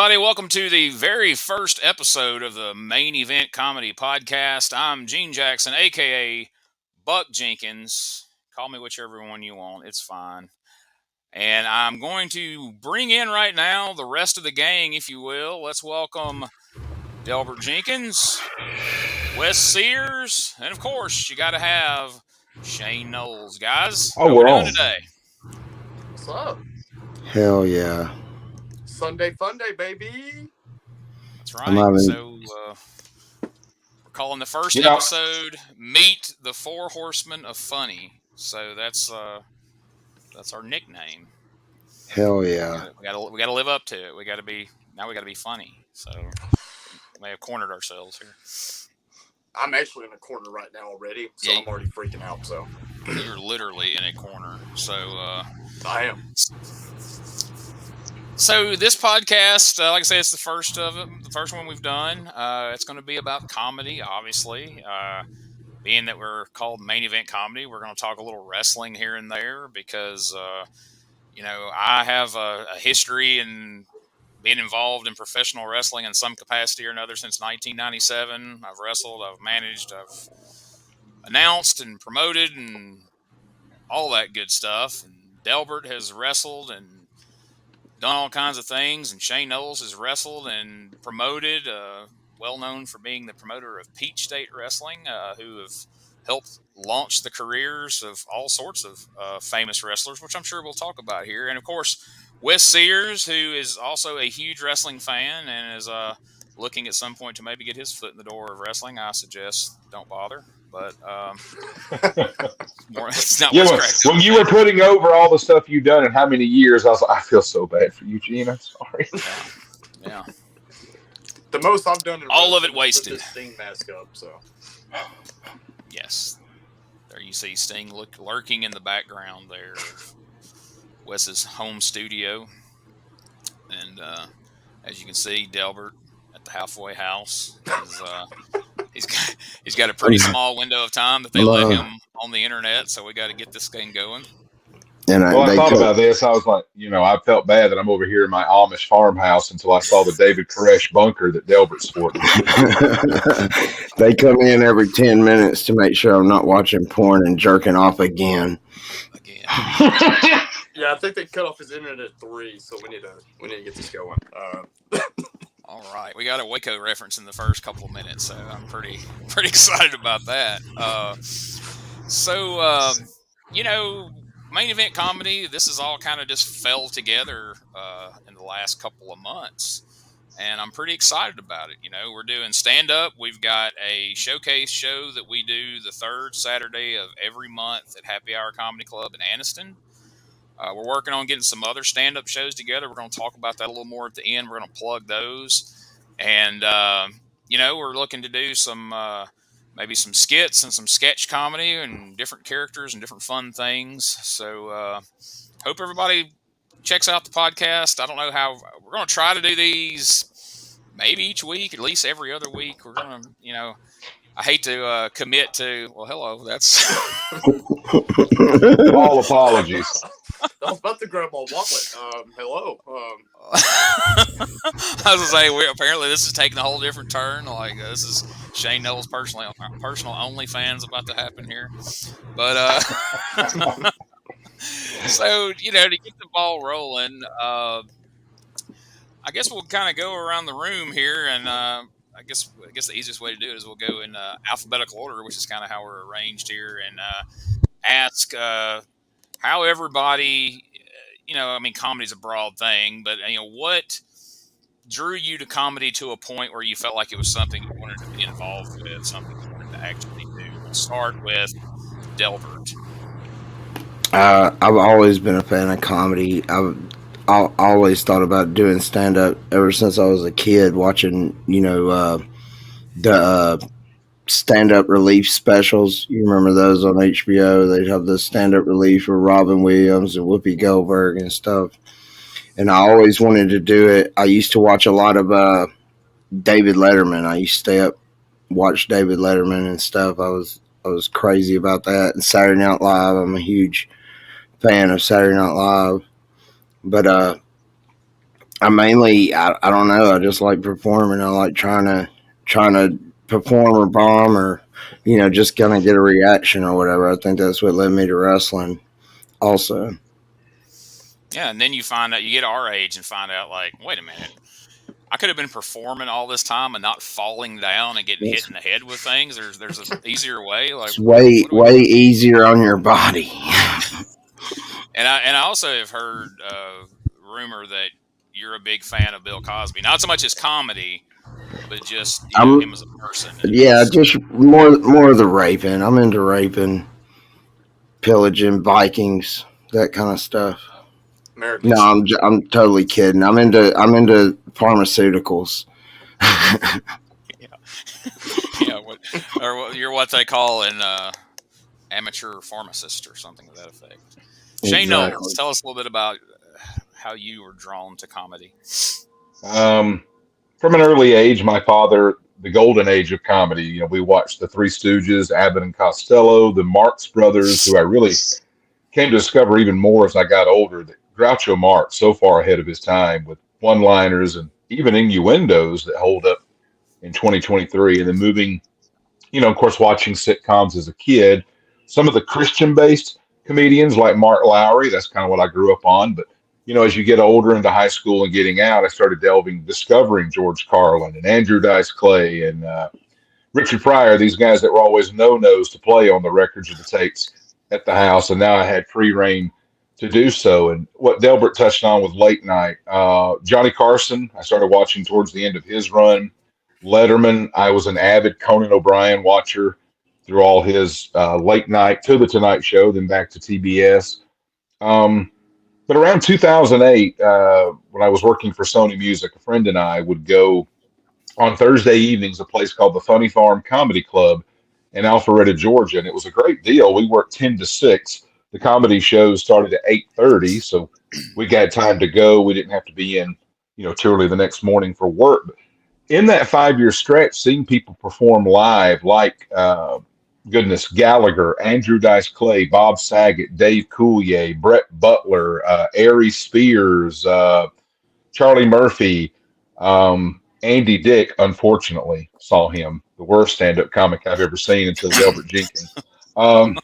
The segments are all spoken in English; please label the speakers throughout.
Speaker 1: everybody. Welcome to the very first episode of the Main Event Comedy Podcast. I'm Gene Jackson, a.k.a. Buck Jenkins. Call me whichever one you want. It's fine. And I'm going to bring in right now the rest of the gang, if you will. Let's welcome Delbert Jenkins, Wes Sears, and of course, you got to have Shane Noles. Guys, how we doing today?
Speaker 2: What's up?
Speaker 3: Hell yeah.
Speaker 2: Sunday fun day, baby.
Speaker 1: That's right. So we're calling the first episode "Meet the Four Horsemen of Funny." So that's our nickname.
Speaker 3: Hell yeah.
Speaker 1: We gotta live up to it. We gotta be funny. So we may have cornered ourselves here.
Speaker 2: I'm actually in a corner right now already, so yeah. I'm already freaking out. So
Speaker 1: you're literally in a corner. So
Speaker 2: I am.
Speaker 1: So this podcast, like I said, it's the first of it, the first one we've done. It's going to be about comedy, obviously. Being that we're called Main Event Comedy, we're going to talk a little wrestling here and there because, I have a history in being involved in professional wrestling in some capacity or another since 1997. I've wrestled, I've managed, I've announced and promoted and all that good stuff. And Delbert has wrestled and done all kinds of things, and Shane Noles has wrestled and promoted, well known for being the promoter of Peach State Wrestling, who have helped launch the careers of all sorts of famous wrestlers, which I'm sure we'll talk about here. And of course, Wes Sears, who is also a huge wrestling fan and is looking at some point to maybe get his foot in the door of wrestling. I suggest don't bother. But it's not
Speaker 4: when you were putting over all the stuff you've done in how many years, I was like, I feel so bad for you, Gene. I'm sorry.
Speaker 1: Yeah.
Speaker 2: The most I've done in
Speaker 1: all of it wasted.
Speaker 2: Put this Sting mask up, so.
Speaker 1: Yes. There you see Sting lurking in the background there of Wes's home studio. And as you can see, Delbert at the halfway house is He's got a pretty small window of time that they let him on the internet, so we got to get this thing going.
Speaker 4: And I thought about this. I was like, I felt bad that I'm over here in my Amish farmhouse until I saw the David Koresh bunker that Delbert's sporting.
Speaker 3: They come in every 10 minutes to make sure I'm not watching porn and jerking off again.
Speaker 2: Yeah, I think they cut off his internet at 3, so we need to get this going.
Speaker 1: All right, we got a Waco reference in the first couple of minutes, so I'm pretty excited about that. Main Event Comedy, this is all kind of just fell together in the last couple of months, and I'm pretty excited about it. We're doing stand-up. We've got a showcase show that we do the third Saturday of every month at Happy Hour Comedy Club in Anniston. We're working on getting some other stand-up shows together. We're going to talk about that a little more at the end. We're going to plug those. And, we're looking to do some maybe some skits and some sketch comedy and different characters and different fun things. So hope everybody checks out the podcast. I don't know how – we're going to try to do these maybe each week, at least every other week. We're going to, I hate to commit to – well, hello, that's –
Speaker 4: all apologies.
Speaker 2: I was about to grab my wallet. Hello.
Speaker 1: I was going to say, apparently this is taking a whole different turn. Like, this is Shane Noles' personal OnlyFans about to happen here. But, so, to get the ball rolling, I guess we'll kind of go around the room here. And I guess the easiest way to do it is we'll go in alphabetical order, which is kind of how we're arranged here, and ask how everybody, comedy's a broad thing, but, what drew you to comedy to a point where you felt like it was something you wanted to be involved with, something you wanted to actually do? We'll start with Delbert.
Speaker 3: I've always been a fan of comedy. I always thought about doing stand-up ever since I was a kid, watching, the stand-up relief specials. You remember those on HBO? They'd have the stand-up relief with Robin Williams and Whoopi Goldberg and stuff. And I always wanted to do it. I used to watch a lot of David Letterman. I used to stay up, watch David Letterman and stuff. I was crazy about that. And Saturday Night Live. I'm a huge fan of Saturday Night Live. But I don't know. I just like performing. I like trying to perform or bomb or, just kind of get a reaction or whatever. I think that's what led me to wrestling also.
Speaker 1: Yeah, and then you find out, you get our age and find out, like, wait a minute, I could have been performing all this time and not falling down and getting hit in the head with things. There's an easier way. Like,
Speaker 3: it's way easier on your body.
Speaker 1: And I also have heard rumor that you're a big fan of Bill Cosby. Not so much as comedy, but just him as a person.
Speaker 3: Yeah, just more of the raping. I'm into raping, pillaging, Vikings, that kind of stuff.
Speaker 2: American.
Speaker 3: No, I'm totally kidding. I'm into pharmaceuticals.
Speaker 1: You're what they call an amateur pharmacist or something to that effect. Shane Noles, tell us a little bit about how you were drawn to comedy.
Speaker 4: From an early age, my father, the golden age of comedy, we watched the Three Stooges, Abbott and Costello, the Marx Brothers, who I really came to discover even more as I got older, that Groucho Marx, so far ahead of his time with one-liners and even innuendos that hold up in 2023. And then moving, of course, watching sitcoms as a kid, some of the Christian-based comedians like Mark Lowry, that's kind of what I grew up on. But, as you get older into high school and getting out, I started discovering George Carlin and Andrew Dice Clay and Richard Pryor, these guys that were always no-nos to play on the records or the tapes at the house. And now I had free reign to do so. And what Delbert touched on with late night, Johnny Carson, I started watching towards the end of his run. Letterman, I was an avid Conan O'Brien watcher through all his late night to the Tonight Show, then back to TBS. But around 2008, when I was working for Sony Music, a friend and I would go on Thursday evenings, a place called the Funny Farm Comedy Club in Alpharetta, Georgia. And it was a great deal. We worked 10 to 6. The comedy shows started at 8:30, so we got time to go. We didn't have to be in, too early the next morning for work. But in that 5-year stretch, seeing people perform live like, Gallagher, Andrew Dice Clay, Bob Saget, Dave Coulier, Brett Butler, Ari Spears, Charlie Murphy, Andy Dick, unfortunately, saw him, the worst stand-up comic I've ever seen until Delbert Jenkins. And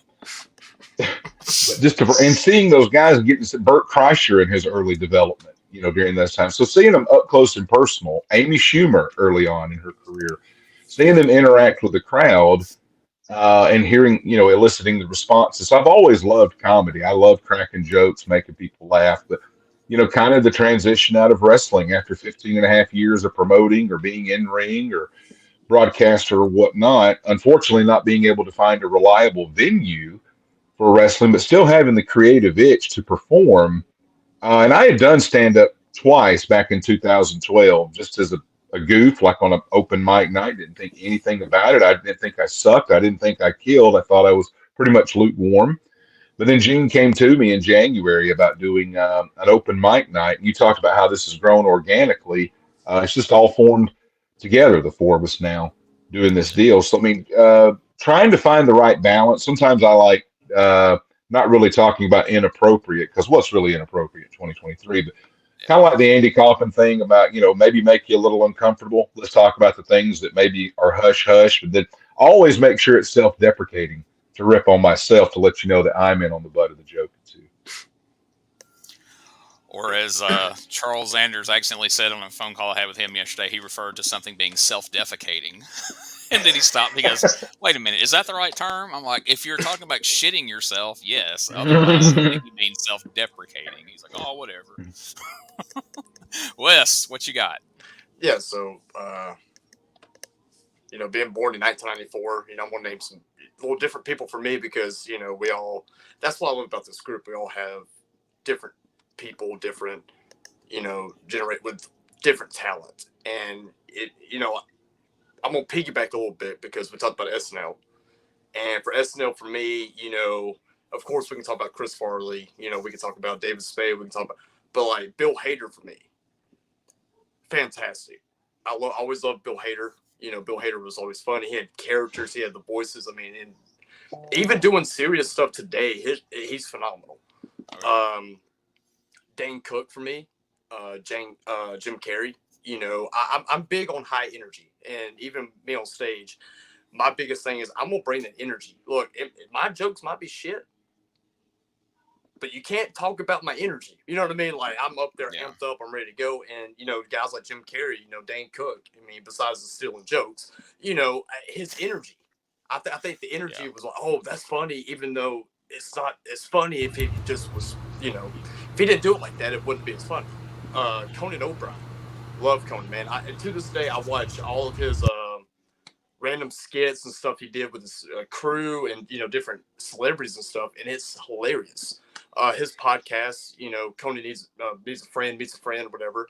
Speaker 4: seeing those guys and getting Bert Kreischer in his early development, during those times. So seeing them up close and personal, Amy Schumer early on in her career, seeing them interact with the crowd and hearing, eliciting the responses. So I've always loved comedy. I love cracking jokes, making people laugh. But, kind of the transition out of wrestling after 15 and a half years of promoting or being in ring or broadcaster or whatnot, unfortunately not being able to find a reliable venue for wrestling, but still having the creative itch to perform. And I had done stand-up twice back in 2012, just as a goof, like on an open mic night. Didn't think anything about it. I didn't think I sucked. I didn't think I killed. I thought I was pretty much lukewarm. But then Gene came to me in January about doing an open mic night. And you talked about how this has grown organically. It's just all formed together, the four of us now doing this deal. So, trying to find the right balance. Sometimes I like not really talking about inappropriate, because what's really inappropriate in 2023, but kind of like the Andy Kaufman thing about, maybe make you a little uncomfortable. Let's talk about the things that maybe are hush-hush, but then always make sure it's self-deprecating to rip on myself to let you know that I'm in on the butt of the joke too.
Speaker 1: Or as Charles Anders accidentally said on a phone call I had with him yesterday, he referred to something being self-defecating. And then he stopped. He goes, wait a minute, is that the right term? I'm like, if you're talking about shitting yourself, yes. Otherwise, I think you mean self-deprecating. He's like, oh, whatever. Wes, what you got?
Speaker 2: Yeah, so, being born in 1994, I'm going to name some little different people for me because, that's what I love about this group. We all have different people, different, generate with different talent. And, I'm going to piggyback a little bit because we talked about SNL. And for SNL, for me, of course we can talk about Chris Farley. We can talk about David Spade. We can talk about, but like Bill Hader for me, fantastic. I always loved Bill Hader. Bill Hader was always funny. He had characters. He had the voices. And even doing serious stuff today, he's phenomenal. Dane Cook for me. Jim Carrey. You know, I'm big on high energy, and even me on stage, my biggest thing is I'm gonna bring that energy. Look, my jokes might be shit, but you can't talk about my energy. You know what I mean? Like I'm up there, amped up, I'm ready to go. And you know, guys like Jim Carrey, you know, Dane Cook. I mean, besides the stealing jokes, you know, his energy. I think the energy was like, oh, that's funny, even though it's not as funny if he just was, you know, if he didn't do it like that, it wouldn't be as funny. Conan O'Brien, love Conan, man. To this day, I watch all of his random skits and stuff he did with his crew and, you know, different celebrities and stuff, and it's hilarious. His podcast, you know, Conan needs a friend, meets a friend, or whatever.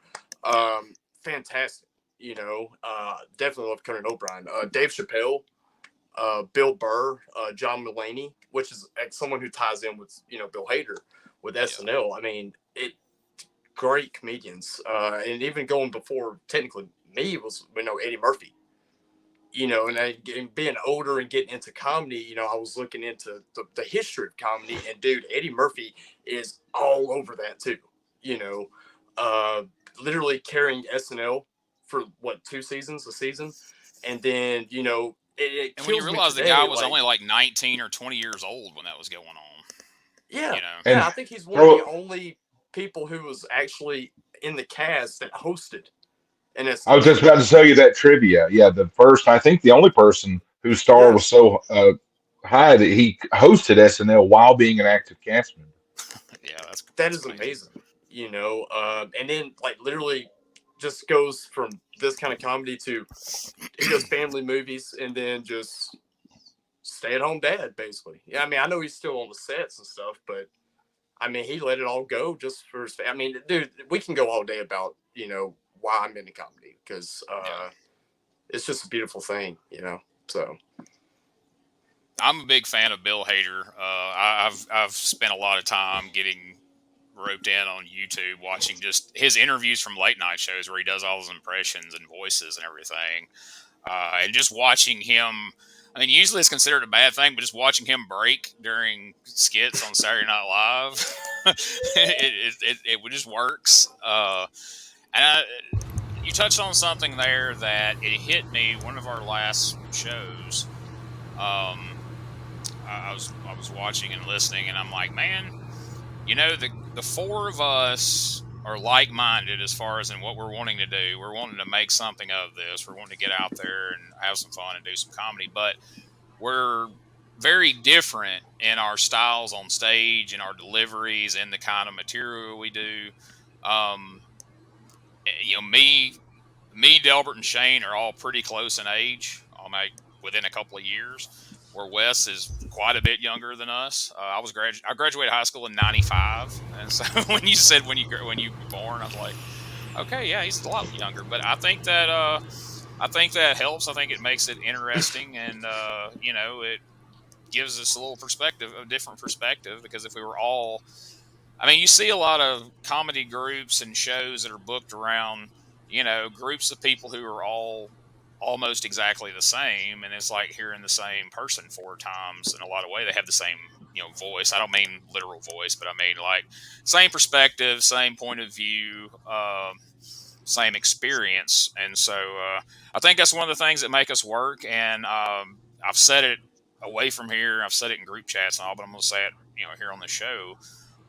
Speaker 2: Fantastic. You know, definitely love Conan O'Brien. Dave Chappelle, Bill Burr, John Mulaney, which is someone who ties in with, you know, Bill Hader with SNL. I mean, great comedians. And even going before technically me was, you know, Eddie Murphy. You know, and being older and getting into comedy, you know, I was looking into the history of comedy, and dude, Eddie Murphy is all over that too. You know, literally carrying SNL for what, 2 seasons, a season, and then, you know,
Speaker 1: and when you realize the guy was only like 19 or 20 years old when that was going on.
Speaker 2: Yeah,
Speaker 1: you know?
Speaker 2: yeah, I think he's one of the only people who was actually in the cast that hosted. And
Speaker 4: I was just about to tell you that trivia. Yeah, I think the only person whose star was so high that he hosted SNL while being an active cast member.
Speaker 1: Yeah,
Speaker 2: that is amazing. You know, and then like literally just goes from this kind of comedy to he does family movies and then just stay-at-home dad, basically. Yeah, I mean, I know he's still on the sets and stuff, but I mean, he let it all go just for his. I mean, dude, we can go all day about, you know, why I'm into comedy, because it's just a beautiful thing, you know. So
Speaker 1: I'm a big fan of Bill Hader. I've spent a lot of time getting roped in on YouTube watching just his interviews from late night shows where he does all his impressions and voices and everything, and just watching him. I mean, usually it's considered a bad thing, but just watching him break during skits on Saturday Night Live, it just works. And you touched on something there that it hit me. One of our last shows, I was watching and listening, and I'm like, man, you know, the four of us are like-minded as far as in what we're wanting to do. We're wanting to make something of this. We're wanting to get out there and have some fun and do some comedy, but we're very different in our styles on stage and our deliveries and the kind of material we do. You know, Delbert, and Shane are all pretty close in age, within a couple of years, where Wes is quite a bit younger than us. I graduated high school in '95, and so when you said when you were born, I was like, okay, yeah, he's a lot younger. But I think that helps. I think it makes it interesting, and you know, it gives us a different perspective, because if we were all, I mean, you see a lot of comedy groups and shows that are booked around, you know, groups of people who are all almost exactly the same, and it's like hearing the same person 4 times in a lot of ways. They have the same, you know, voice. I don't mean literal voice, but I mean like same perspective, same point of view, same experience. And so I think that's one of the things that make us work. And I've said it away from here. I've said it in group chats and all, but I'm going to say it, you know, here on the show.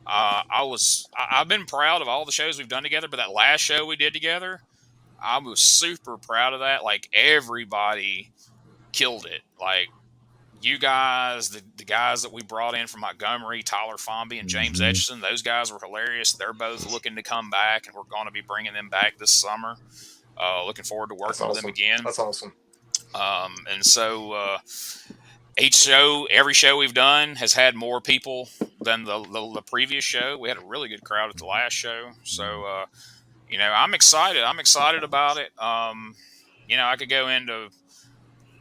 Speaker 1: I've been proud of all the shows we've done together, but that last show we did together, I was super proud of that. Like everybody killed it. Like you guys, the guys that we brought in from Montgomery, Tyler Fomby and James Etchison, those guys were hilarious. They're both looking to come back, and we're going to be bringing them back this summer. Looking forward to working with them again.
Speaker 2: That's awesome.
Speaker 1: And so every show we've done has had more people than the previous show. We had a really good crowd at the last show. So, you know, I'm excited. I'm excited about it. You know, I could go into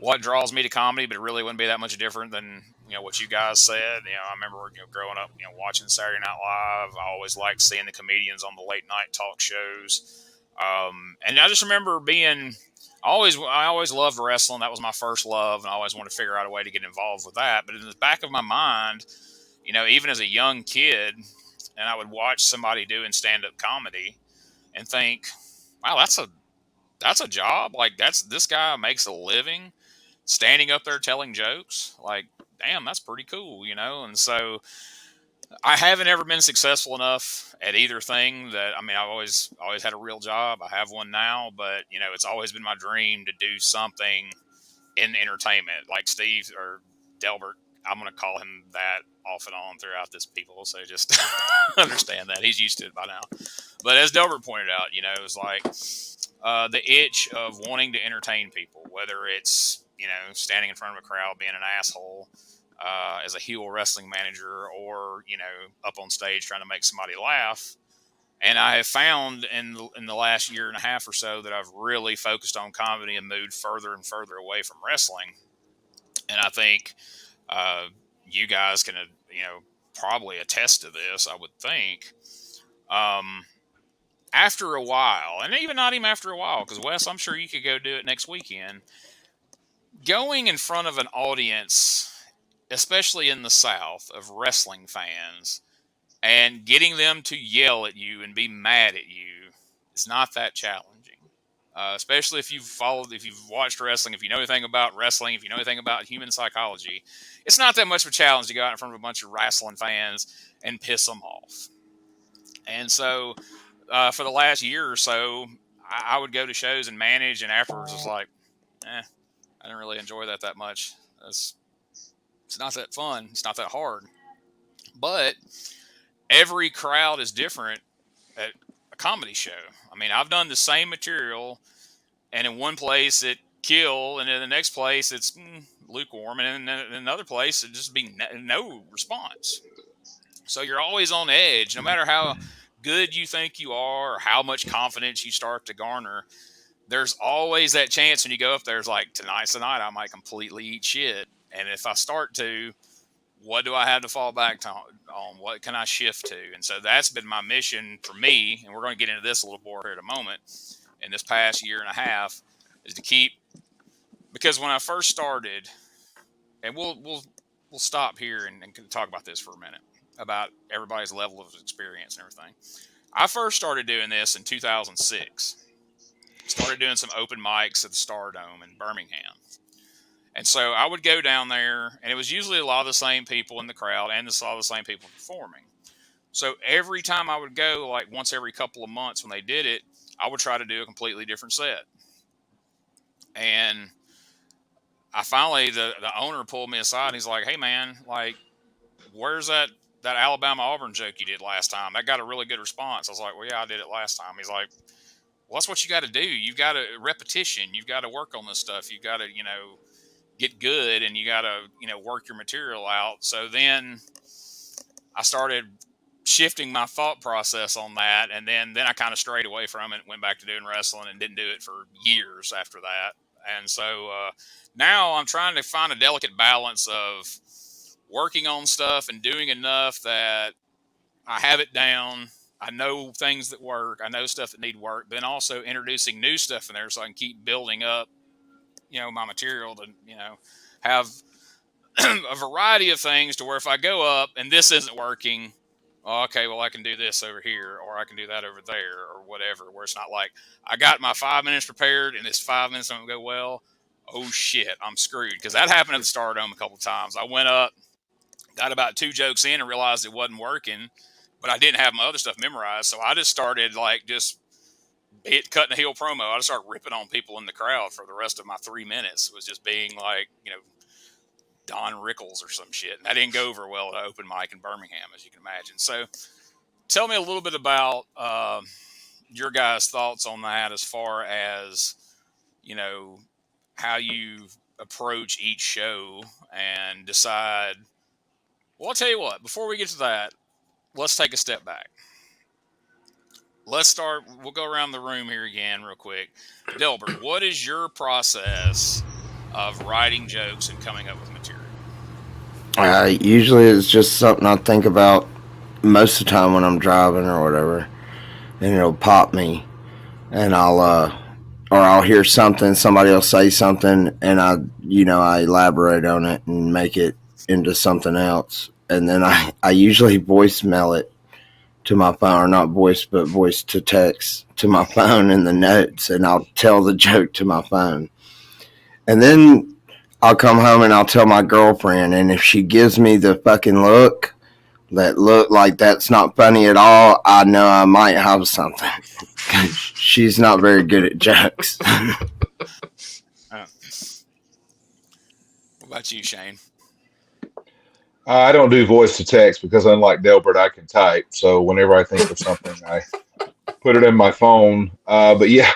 Speaker 1: what draws me to comedy, but it really wouldn't be that much different than, you know, what you guys said. You know, I remember, you know, growing up, you know, watching Saturday Night Live. I always liked seeing the comedians on the late night talk shows. And I just remember I always loved wrestling. That was my first love, and I always wanted to figure out a way to get involved with that. But in the back of my mind, you know, even as a young kid, and I would watch somebody doing stand-up comedy, and think, wow, that's a job. Like this guy makes a living standing up there telling jokes. Like, damn, that's pretty cool, And so I haven't ever been successful enough at either thing that, I mean, I've always had a real job. I have one now, but it's always been my dream to do something in entertainment, like Steve or Delbert. I'm going to call him that off and on throughout this, people. So just understand that. He's used to it by now. But as Delbert pointed out, it's like the itch of wanting to entertain people, whether it's, standing in front of a crowd being an asshole as a heel wrestling manager, or, up on stage trying to make somebody laugh. And I have found in the last year and a half or so that I've really focused on comedy and moved further and further away from wrestling. And I think you guys can, probably attest to this, I would think. After a while, and even not even after a while, because Wes, I'm sure you could go do it next weekend. Going in front of an audience, especially in the South, of wrestling fans, and getting them to yell at you and be mad at you is not that challenging. Especially if you've watched wrestling, if you know anything about wrestling, if you know anything about human psychology, it's not that much of a challenge to go out in front of a bunch of wrestling fans and piss them off. And so, for the last year or so, I would go to shows and manage, and afterwards it's like, I didn't really enjoy that much. It's not that fun. It's not that hard. But every crowd is different at a comedy show. I mean, I've done the same material, and in one place it kill, and in the next place it's lukewarm, and in another place it just be no response. So you're always on edge, no matter how good you think you are or how much confidence you start to garner. There's always that chance when you go up there, it's like, tonight's the night I might completely eat shit. And if I start to, what do I have to fall back on? What can I shift to? And so that's been my mission for me, and we're going to get into this a little more here in a moment, in this past year and a half, is to keep, because when I first started, and we'll stop here and talk about this for a minute, about everybody's level of experience and everything. I first started doing this in 2006. Started doing some open mics at the Stardome in Birmingham. And so I would go down there, and it was usually a lot of the same people in the crowd and a lot of the same people performing. So every time I would go, like once every couple of months when they did it, I would try to do a completely different set. And I finally, the owner pulled me aside, and he's like, hey man, like, where's that Alabama Auburn joke you did last time? That got a really good response. I was like, well, yeah, I did it last time. He's like, well, that's what you got to do. You've got to repetition. You've got to work on this stuff. You've got to, get good, and you got to, work your material out. So then I started shifting my thought process on that. And then I kind of strayed away from it, went back to doing wrestling, and didn't do it for years after that. And so now I'm trying to find a delicate balance of working on stuff and doing enough that I have it down. I know things that work. I know stuff that need work. But then also introducing new stuff in there so I can keep building up, my material to, have a variety of things to where if I go up and this isn't working, okay, well, I can do this over here, or I can do that over there, or whatever, where it's not like I got my 5 minutes prepared and this 5 minutes don't go well. Oh shit, I'm screwed. Because that happened at the Stardome a couple of times. I went up, got about 2 jokes in and realized it wasn't working, but I didn't have my other stuff memorized. So I just started cutting a heel promo. I just started ripping on people in the crowd for the rest of my 3 minutes. It was just being like, Don Rickles or some shit. And that didn't go over well at an open mic in Birmingham, as you can imagine. So tell me a little bit about your guys' thoughts on that, as far as, how you approach each show and decide. Well, I'll tell you what, before we get to that, let's take a step back. Let's start. We'll go around the room here again real quick. Delbert, what is your process of writing jokes and coming up with material?
Speaker 3: Usually it's just something I think about most of the time when I'm driving or whatever, and it'll pop me, and I'll hear something, somebody will say something, and I elaborate on it and make it into something else, and then I usually voicemail it to my phone, or not voice, but voice to text to my phone in the notes, and I'll tell the joke to my phone. And then I'll come home and I'll tell my girlfriend, and if she gives me the fucking look, that look like that's not funny at all, I know I might have something. She's not very good at jokes.
Speaker 1: What about you, Shane?
Speaker 4: I don't do voice to text because unlike Delbert, I can type. So whenever I think of something, I put it in my phone. But yeah,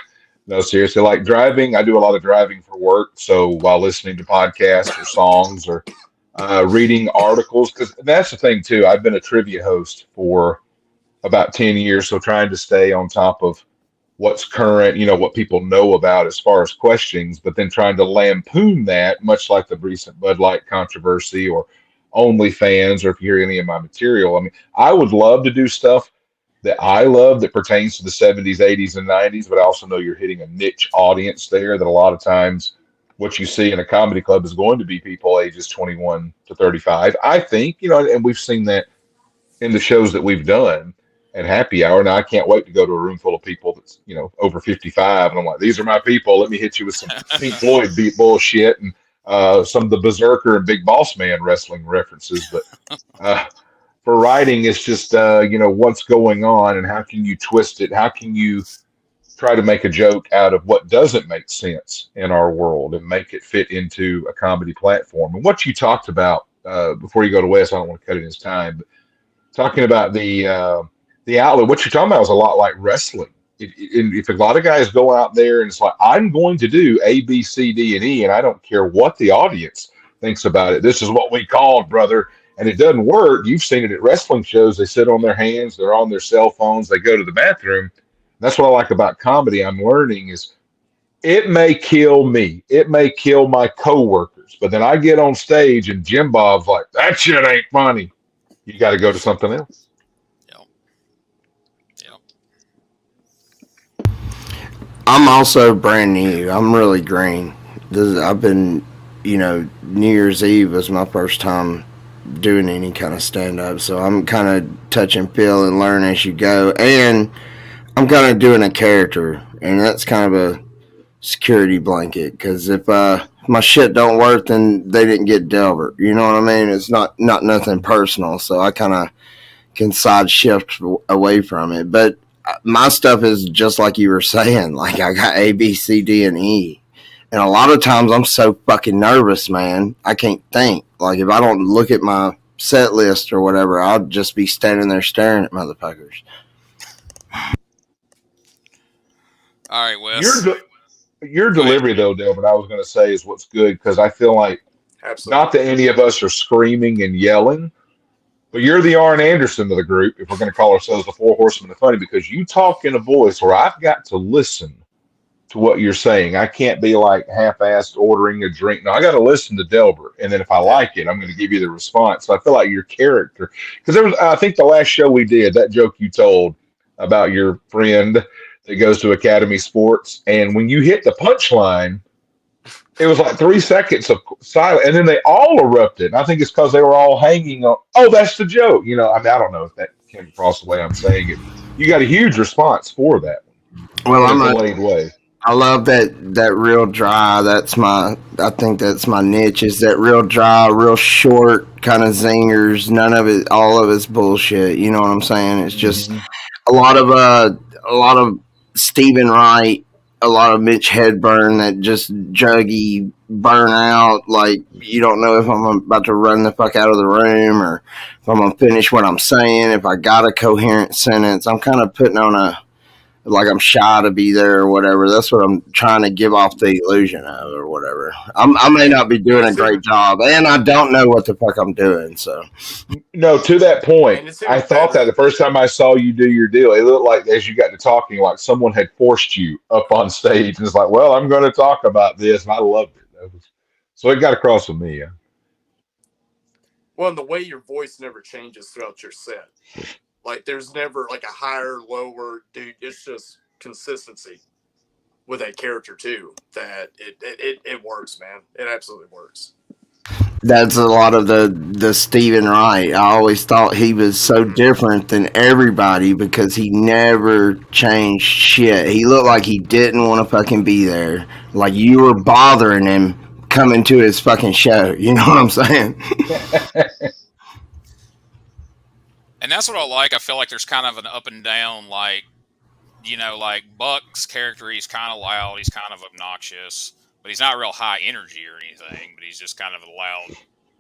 Speaker 4: no, seriously, like driving, I do a lot of driving for work. So while listening to podcasts or songs or reading articles, because that's the thing too. I've been a trivia host for about 10 years. So trying to stay on top of what's current, what people know about as far as questions, but then trying to lampoon that, much like the recent Bud Light controversy or OnlyFans, or if you hear any of my material. I mean, I would love to do stuff that I love that pertains to the 70s, 80s, and 90s, but I also know you're hitting a niche audience there that a lot of times what you see in a comedy club is going to be people ages 21 to 35. I think, and we've seen that in the shows that we've done at happy hour. Now I can't wait to go to a room full of people that's over 55, and I'm like, these are my people. Let me hit you with some Pink Floyd beat bullshit and some of the Berserker and Big Boss Man wrestling references. But for writing, it's just what's going on and how can you twist it? How can you try to make a joke out of what doesn't make sense in our world and make it fit into a comedy platform? And what you talked about before you go to Wes, I don't want to cut in his time, but talking about the outlet, what you're talking about is a lot like wrestling. If a lot of guys go out there and it's like, I'm going to do A, B, C, D, and E, and I don't care what the audience thinks about it. This is what we called, brother. And it doesn't work. You've seen it at wrestling shows. They sit on their hands. They're on their cell phones. They go to the bathroom. That's what I like about comedy. I'm learning is it may kill me. It may kill my coworkers. But then I get on stage and Jim Bob's like, that shit ain't funny. You got to go to something else.
Speaker 3: I'm also brand new. I'm really green. I've been, New Year's Eve was my first time doing any kind of stand up. So I'm kind of touch and feel and learn as you go. And I'm kind of doing a character. And that's kind of a security blanket. Because if my shit don't work, then they didn't get Delbert. You know what I mean? It's not nothing personal. So I kind of can side shift away from it. But my stuff is just like you were saying. Like I got A, B, C, D, and E. And a lot of times I'm so fucking nervous, man. I can't think. Like if I don't look at my set list or whatever, I'll just be standing there staring at motherfuckers.
Speaker 1: All right, Wes.
Speaker 4: Your delivery, though, Delvin, I was going to say is what's good because I feel like not that any of us are screaming and yelling, but you're the Arn Anderson of the group, if we're going to call ourselves the Four Horsemen of Funny, because you talk in a voice where I've got to listen to what you're saying. I can't be like half-assed ordering a drink. No, I got to listen to Delbert, and then if I like it, I'm going to give you the response. So I feel like your character, because there was, I think the last show we did, that joke you told about your friend that goes to Academy Sports, and when you hit the punchline, it was like 3 seconds of silence, and then they all erupted. And I think it's because they were all hanging on. Oh, that's the joke. I mean, I don't know if that came across the way I'm saying it. You got a huge response for that.
Speaker 3: Well,
Speaker 4: in a delayed way.
Speaker 3: I love that real dry. I think that's my niche. Is that real dry, real short kind of zingers. None of it, all of it's bullshit. You know what I'm saying? It's just a lot of Stephen Wright, a lot of Mitch Hedberg that just druggy burn out. Like you don't know if I'm about to run the fuck out of the room or if I'm gonna finish what I'm saying. If I got a coherent sentence, I'm kind of putting on like I'm shy to be there or whatever. That's what I'm trying to give off the illusion of or whatever. I may not be doing a great job, and I don't know what the fuck I'm doing. So,
Speaker 4: no, to that point, I thought that the first time I saw you do your deal, it looked like as you got to talking, like someone had forced you up on stage, and it's like, well, I'm going to talk about this, and I loved it. So it got across with me. Yeah.
Speaker 2: Well, and the way your voice never changes throughout your set. Like, there's never, like, a higher, lower, dude. It's just consistency with that character, too, that it works, man. It absolutely works.
Speaker 3: That's a lot of the Stephen Wright. I always thought he was so different than everybody because he never changed shit. He looked like he didn't want to fucking be there. Like you were bothering him coming to his fucking show. You know what I'm saying?
Speaker 1: And that's what I like. I feel like there's kind of an up and down, like, you know, like Buck's character, he's kind of loud, he's kind of obnoxious, but he's not real high energy or anything, but he's just kind of a loud.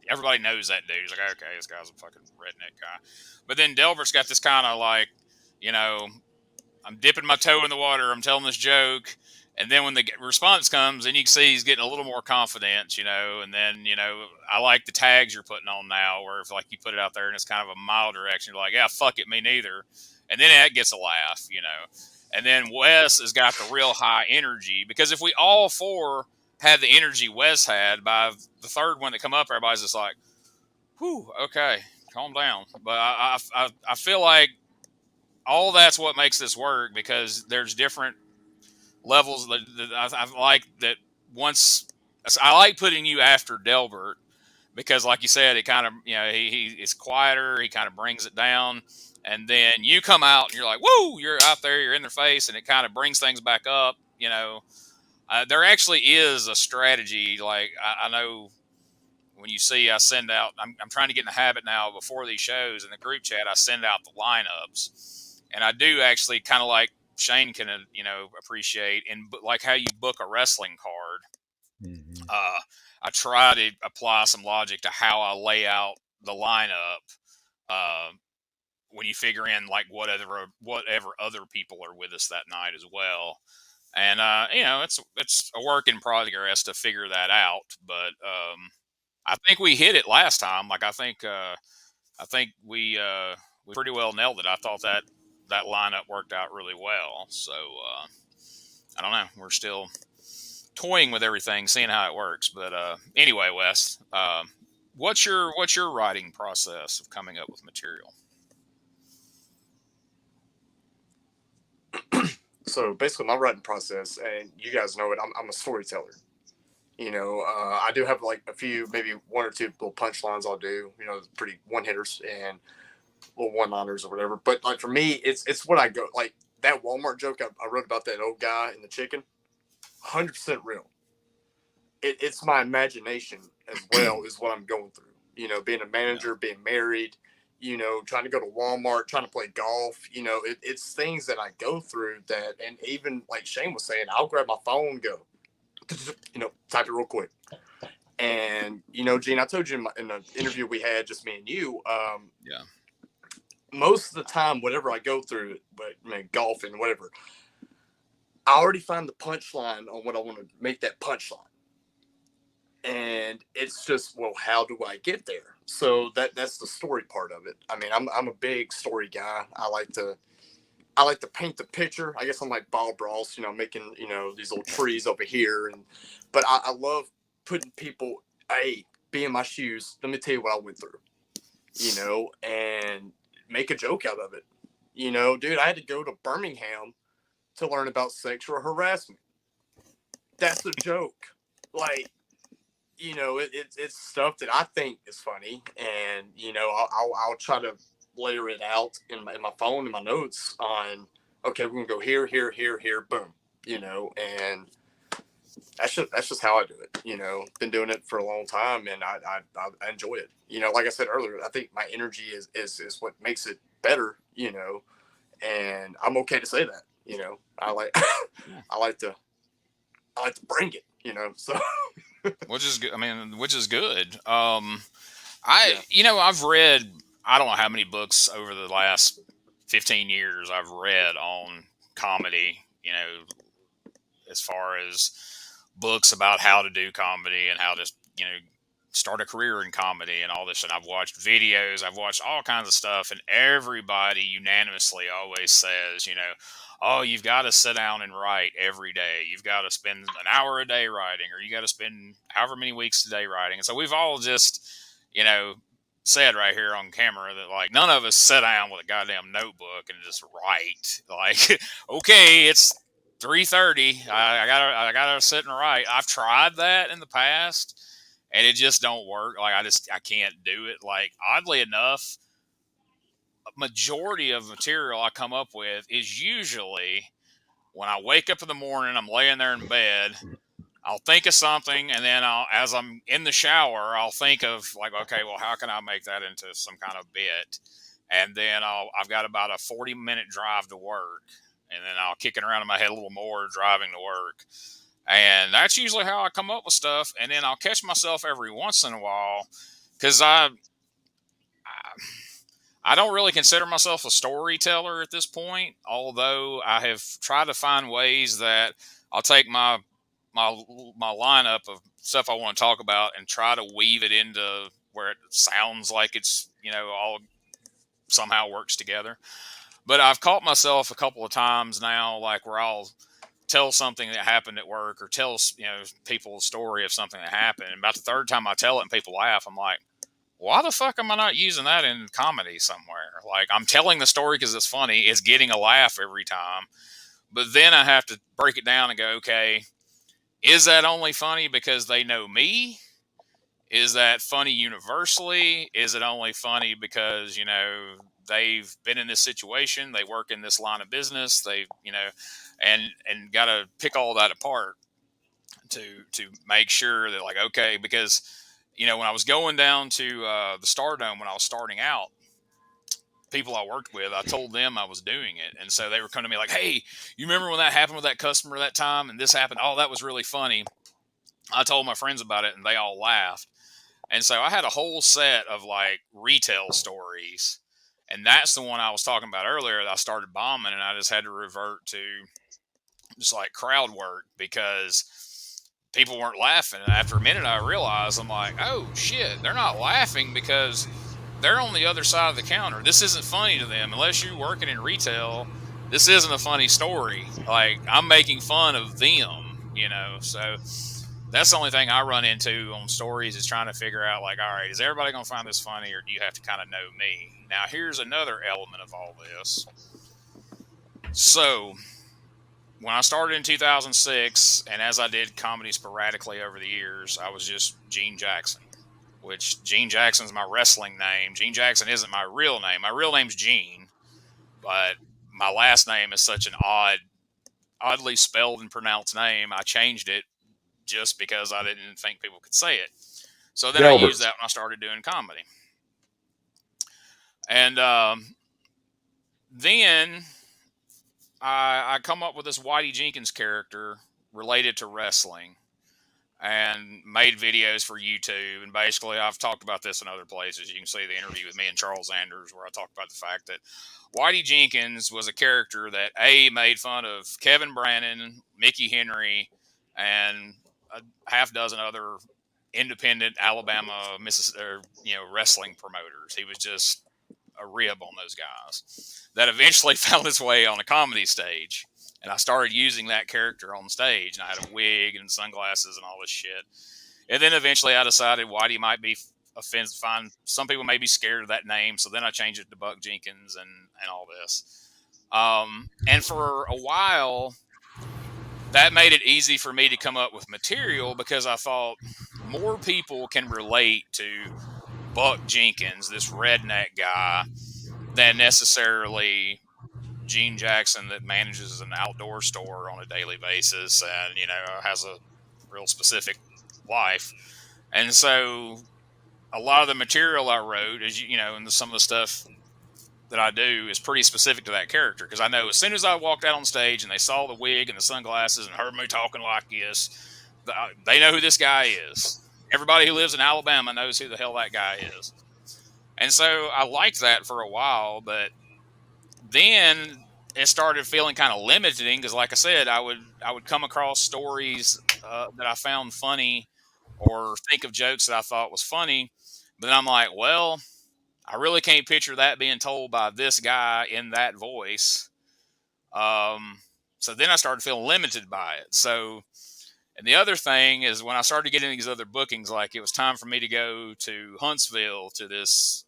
Speaker 1: Everybody knows that dude. He's like, okay, this guy's a fucking redneck guy. But then Delbert's got this kind of like, you know, I'm dipping my toe in the water, I'm telling this joke. And then when the response comes, then you can see he's getting a little more confidence, you know. And then, you know, I like the tags you're putting on now, where if like you put it out there and it's kind of a mild direction, you're like, yeah, fuck it, me neither. And then that gets a laugh, you know. And then Wes has got the real high energy, because if we all four had the energy Wes had, by the third one that come up, everybody's just like, whew, okay, calm down. But I feel like all that's what makes this work, because there's different levels. I like that. Once I like putting you after Delbert, because like you said, it kind of, you know, he is quieter, he kind of brings it down, and then you come out and you're like, whoa, you're out there, you're in their face, and it kind of brings things back up, you know. There actually is a strategy. Like I know when you see, I send out, I'm trying to get in the habit now, before these shows in the group chat, I send out the lineups, and I do actually kind of like Shane can, you know, appreciate, and like how you book a wrestling card.
Speaker 4: Mm-hmm.
Speaker 1: I try to apply some logic to how I lay out the lineup, when you figure in like whatever other people are with us that night as well. And you know, it's a work in progress to figure that out. But I think we hit it last time. Like I think we pretty well nailed it. I thought that lineup worked out really well. So I don't know. We're still toying with everything, seeing how it works. But anyway, Wes, what's your writing process of coming up with material?
Speaker 2: So basically, my writing process, and you guys know it, I'm a storyteller. You know, I do have like a few, maybe one or two little punchlines I'll do. You know, pretty one hitters and little one liners or whatever. But like for me, it's what I go like that Walmart joke I wrote about that old guy and the chicken. 100% real. It's my imagination as well is what I'm going through. You know, being a manager, being married, you know, trying to go to Walmart, trying to play golf. You know, it's things that I go through that, and even like Shane was saying, I'll grab my phone, go, you know, type it real quick. And, you know, Gene, I told you in the interview we had, just me and you,
Speaker 1: Yeah.
Speaker 2: most of the time, whatever I go through, but I mean, golfing, whatever, I already find the punchline on what I want to make that punchline. And it's just, well, how do I get there? So that's the story part of it. I mean, I'm a big story guy. I like to paint the picture. I guess I'm like Bob Ross, you know, making, you know, these little trees over here. But I love putting people, hey, be in my shoes. Let me tell you what I went through, you know, and make a joke out of it. You know, dude, I had to go to Birmingham to learn about sexual harassment. That's a joke. Like, you know, it's stuff that I think is funny, and you know, I'll try to layer it out in my phone, in my notes on, okay, we're gonna go here, here, here, here, boom, you know, and that's just how I do it. You know, been doing it for a long time, and I enjoy it. You know, like I said earlier, I think my energy is what makes it better. You know, and I'm okay to say that. You know, I like I like to bring it. You know, so.
Speaker 1: Which is good. I mean, which is good. You know, I've read, I don't know how many books over the last 15 years I've read on comedy, you know, as far as books about how to do comedy and how to, you know, start a career in comedy and all this. And I've watched videos, I've watched all kinds of stuff, and everybody unanimously always says, you know, oh, you've got to sit down and write every day. You've got to spend an hour a day writing, or you got to spend however many weeks a day writing. And so we've all just, you know, said right here on camera that like none of us sit down with a goddamn notebook and just write. Like, okay, it's 3:30. I gotta sit and write. I've tried that in the past, and it just don't work. Like I can't do it. Like oddly enough, majority of material I come up with is usually when I wake up in the morning, I'm laying there in bed, I'll think of something, and then as I'm in the shower, I'll think of like, okay, well, how can I make that into some kind of bit? And then I've got about a 40-minute drive to work, and then I'll kick it around in my head a little more driving to work. And that's usually how I come up with stuff. And then I'll catch myself every once in a while because I don't really consider myself a storyteller at this point, although I have tried to find ways that I'll take my lineup of stuff I want to talk about and try to weave it into where it sounds like it's, all somehow works together. But I've caught myself a couple of times now, like where I'll tell something that happened at work or tell, people a story of something that happened. And about the third time I tell it and people laugh, I'm like, why the fuck am I not using that in comedy somewhere? Like, I'm telling the story because it's funny. It's getting a laugh every time. But then I have to break it down and go, okay, is that only funny because they know me? Is that funny universally? Is it only funny because, they've been in this situation, they work in this line of business, they, and got to pick all that apart to make sure that, like, okay, because, when I was going down to the Stardome when I was starting out, people I worked with, I told them I was doing it. And so they were coming to me like, hey, you remember when that happened with that customer that time and this happened? Oh, that was really funny. I told my friends about it and they all laughed. And so I had a whole set of like retail stories. And that's the one I was talking about earlier that I started bombing, and I just had to revert to just like crowd work because people weren't laughing. And after a minute, I realized, I'm like, oh shit, they're not laughing because they're on the other side of the counter. This isn't funny to them. Unless you're working in retail, this isn't a funny story. Like, I'm making fun of them, so that's the only thing I run into on stories is trying to figure out, like, all right, is everybody going to find this funny, or do you have to kind of know me? Now, here's another element of all this. So, when I started in 2006, and as I did comedy sporadically over the years, I was just Gene Jackson, which Gene Jackson's my wrestling name. Gene Jackson isn't my real name. My real name's Gene, but my last name is such an oddly spelled and pronounced name, I changed it just because I didn't think people could say it. So then
Speaker 4: Delbert.
Speaker 1: I used that when I started doing comedy. And then I come up with this Whitey Jenkins character related to wrestling and made videos for YouTube. And basically, I've talked about this in other places. You can see the interview with me and Charles Anders where I talked about the fact that Whitey Jenkins was a character that made fun of Kevin Brannon, Mickey Henry, and a half dozen other independent Alabama, wrestling promoters. He was just a rib on those guys. That eventually found its way on a comedy stage, and I started using that character on stage. And I had a wig and sunglasses and all this shit. And then eventually, I decided Whitey might be offensive. Fine, some people may be scared of that name, so then I changed it to Buck Jenkins and all this. And for a while, that made it easy for me to come up with material because I thought more people can relate to Buck Jenkins, this redneck guy, than necessarily Gene Jackson that manages an outdoor store on a daily basis and, has a real specific life. And so a lot of the material I wrote, and some of the stuff that I do is pretty specific to that character, because I know as soon as I walked out on stage and they saw the wig and the sunglasses and heard me talking like this, they know who this guy is. Everybody who lives in Alabama knows who the hell that guy is. And so I liked that for a while, but then it started feeling kind of limiting because, like I said, I would come across stories that I found funny or think of jokes that I thought was funny, but then I'm like, well, I really can't picture that being told by this guy in that voice. So then I started feeling limited by it. So, and the other thing is when I started getting these other bookings, like it was time for me to go to Huntsville to this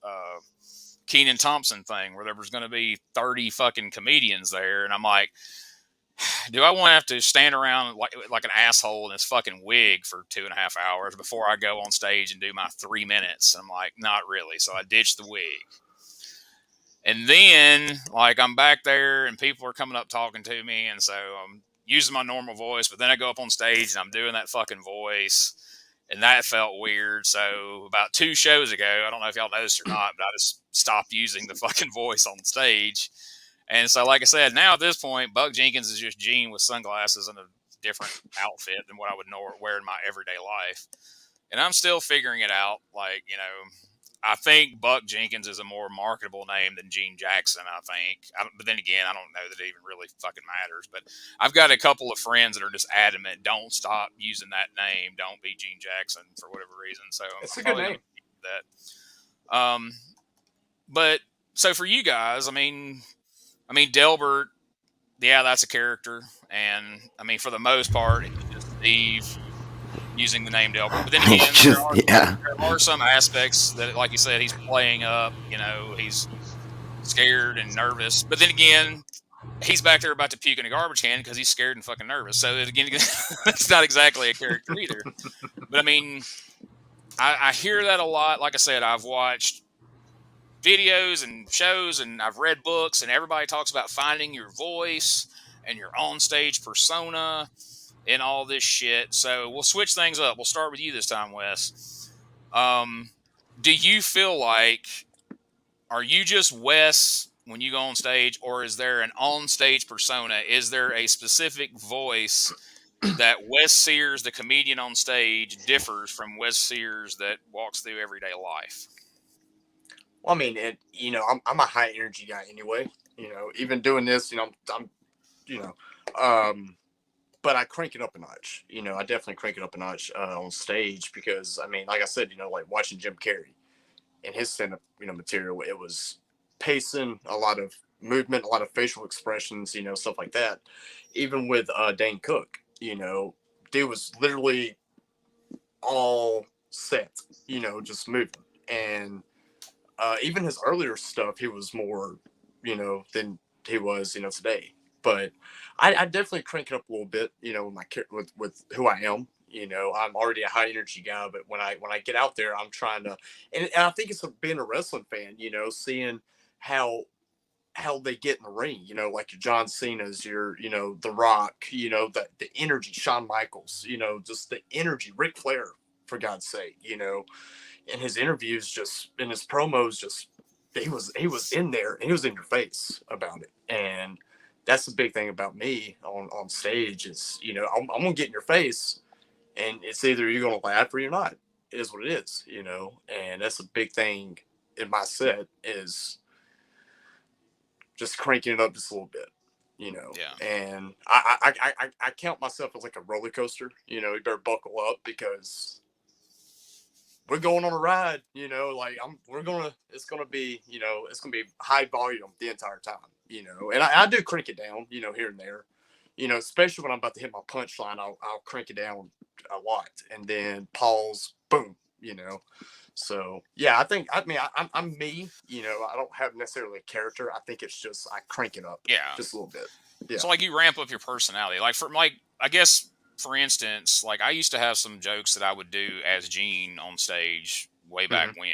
Speaker 1: Kenan Thompson thing where there was going to be 30 fucking comedians there. And I'm like, do I want to have to stand around like an asshole in this fucking wig for 2.5 hours before I go on stage and do my 3 minutes? I'm like, not really. So I ditched the wig. And then, like, I'm back there and people are coming up talking to me. And so I'm using my normal voice, but then I go up on stage and I'm doing that fucking voice. And that felt weird. So about 2 shows ago, I don't know if y'all noticed or not, but I just stopped using the fucking voice on stage. And so, like I said, now at this point, Buck Jenkins is just Gene with sunglasses and a different outfit than what I would wear in my everyday life. And I'm still figuring it out. Like, you know, I think Buck Jenkins is a more marketable name than Gene Jackson, I think. But then again, I don't know that it even really fucking matters. But I've got a couple of friends that are just adamant, don't stop using that name. Don't be Gene Jackson for whatever reason. So
Speaker 2: It's
Speaker 1: I'm
Speaker 2: a good
Speaker 1: probably
Speaker 2: name.
Speaker 1: going to keep that. But so for you guys, I mean, Delbert, yeah, that's a character. And I mean, for the most part, it's just Steve using the name Delbert. But then again,
Speaker 3: Yeah.
Speaker 1: there are some aspects that, like you said, he's playing up. You know, he's scared and nervous. But then again, he's back there about to puke in a garbage can because he's scared and fucking nervous. So again, it's not exactly a character either. But I mean, I hear that a lot. Like I said, I've watched videos and shows and I've read books, and everybody talks about finding your voice and your on-stage persona and all this shit. So we'll switch things up. We'll start with you this time, Wes. Do you feel like, are you just Wes when you go on stage, or is there an on-stage persona? Is there a specific voice that Wes Sears, the comedian on stage, differs from Wes Sears that walks through everyday life?
Speaker 2: Well, I mean, I'm a high energy guy anyway. Even doing this, I'm you know, but I crank it up a notch. I definitely crank it up a notch on stage because, I mean, like I said, like watching Jim Carrey and his stand-up, material, it was pacing, a lot of movement, a lot of facial expressions, stuff like that. Even with Dane Cook, dude was literally all set, just moving. And even his earlier stuff, he was more, than he was, today. But I definitely crank it up a little bit, with who I am. I'm already a high energy guy, but when I get out there, I'm trying to, and I think it's being a wrestling fan, seeing how they get in the ring, like your John Cena's, your, The Rock, the energy, Shawn Michaels, just the energy, Ric Flair, for God's sake, in his interviews, just in his promos, just he was in there and he was in your face about it. And that's the big thing about me on stage is, I'm gonna get in your face, and it's either you're gonna laugh or you're not. It is what it is, and that's a big thing in my set is just cranking it up just a little bit.
Speaker 1: Yeah.
Speaker 2: And I count myself as like a roller coaster. You better buckle up because we're going on a ride, like it's gonna be, it's gonna be high volume the entire time, and I do crank it down, here and there, especially when I'm about to hit my punchline, I'll crank it down a lot and then pause, boom, so yeah, I'm me, I don't have necessarily a character. I think it's just, I crank it up
Speaker 1: Yeah.
Speaker 2: just a little bit. Yeah.
Speaker 1: So like you ramp up your personality. Like I guess for instance, like I used to have some jokes that I would do as Gene on stage way back when.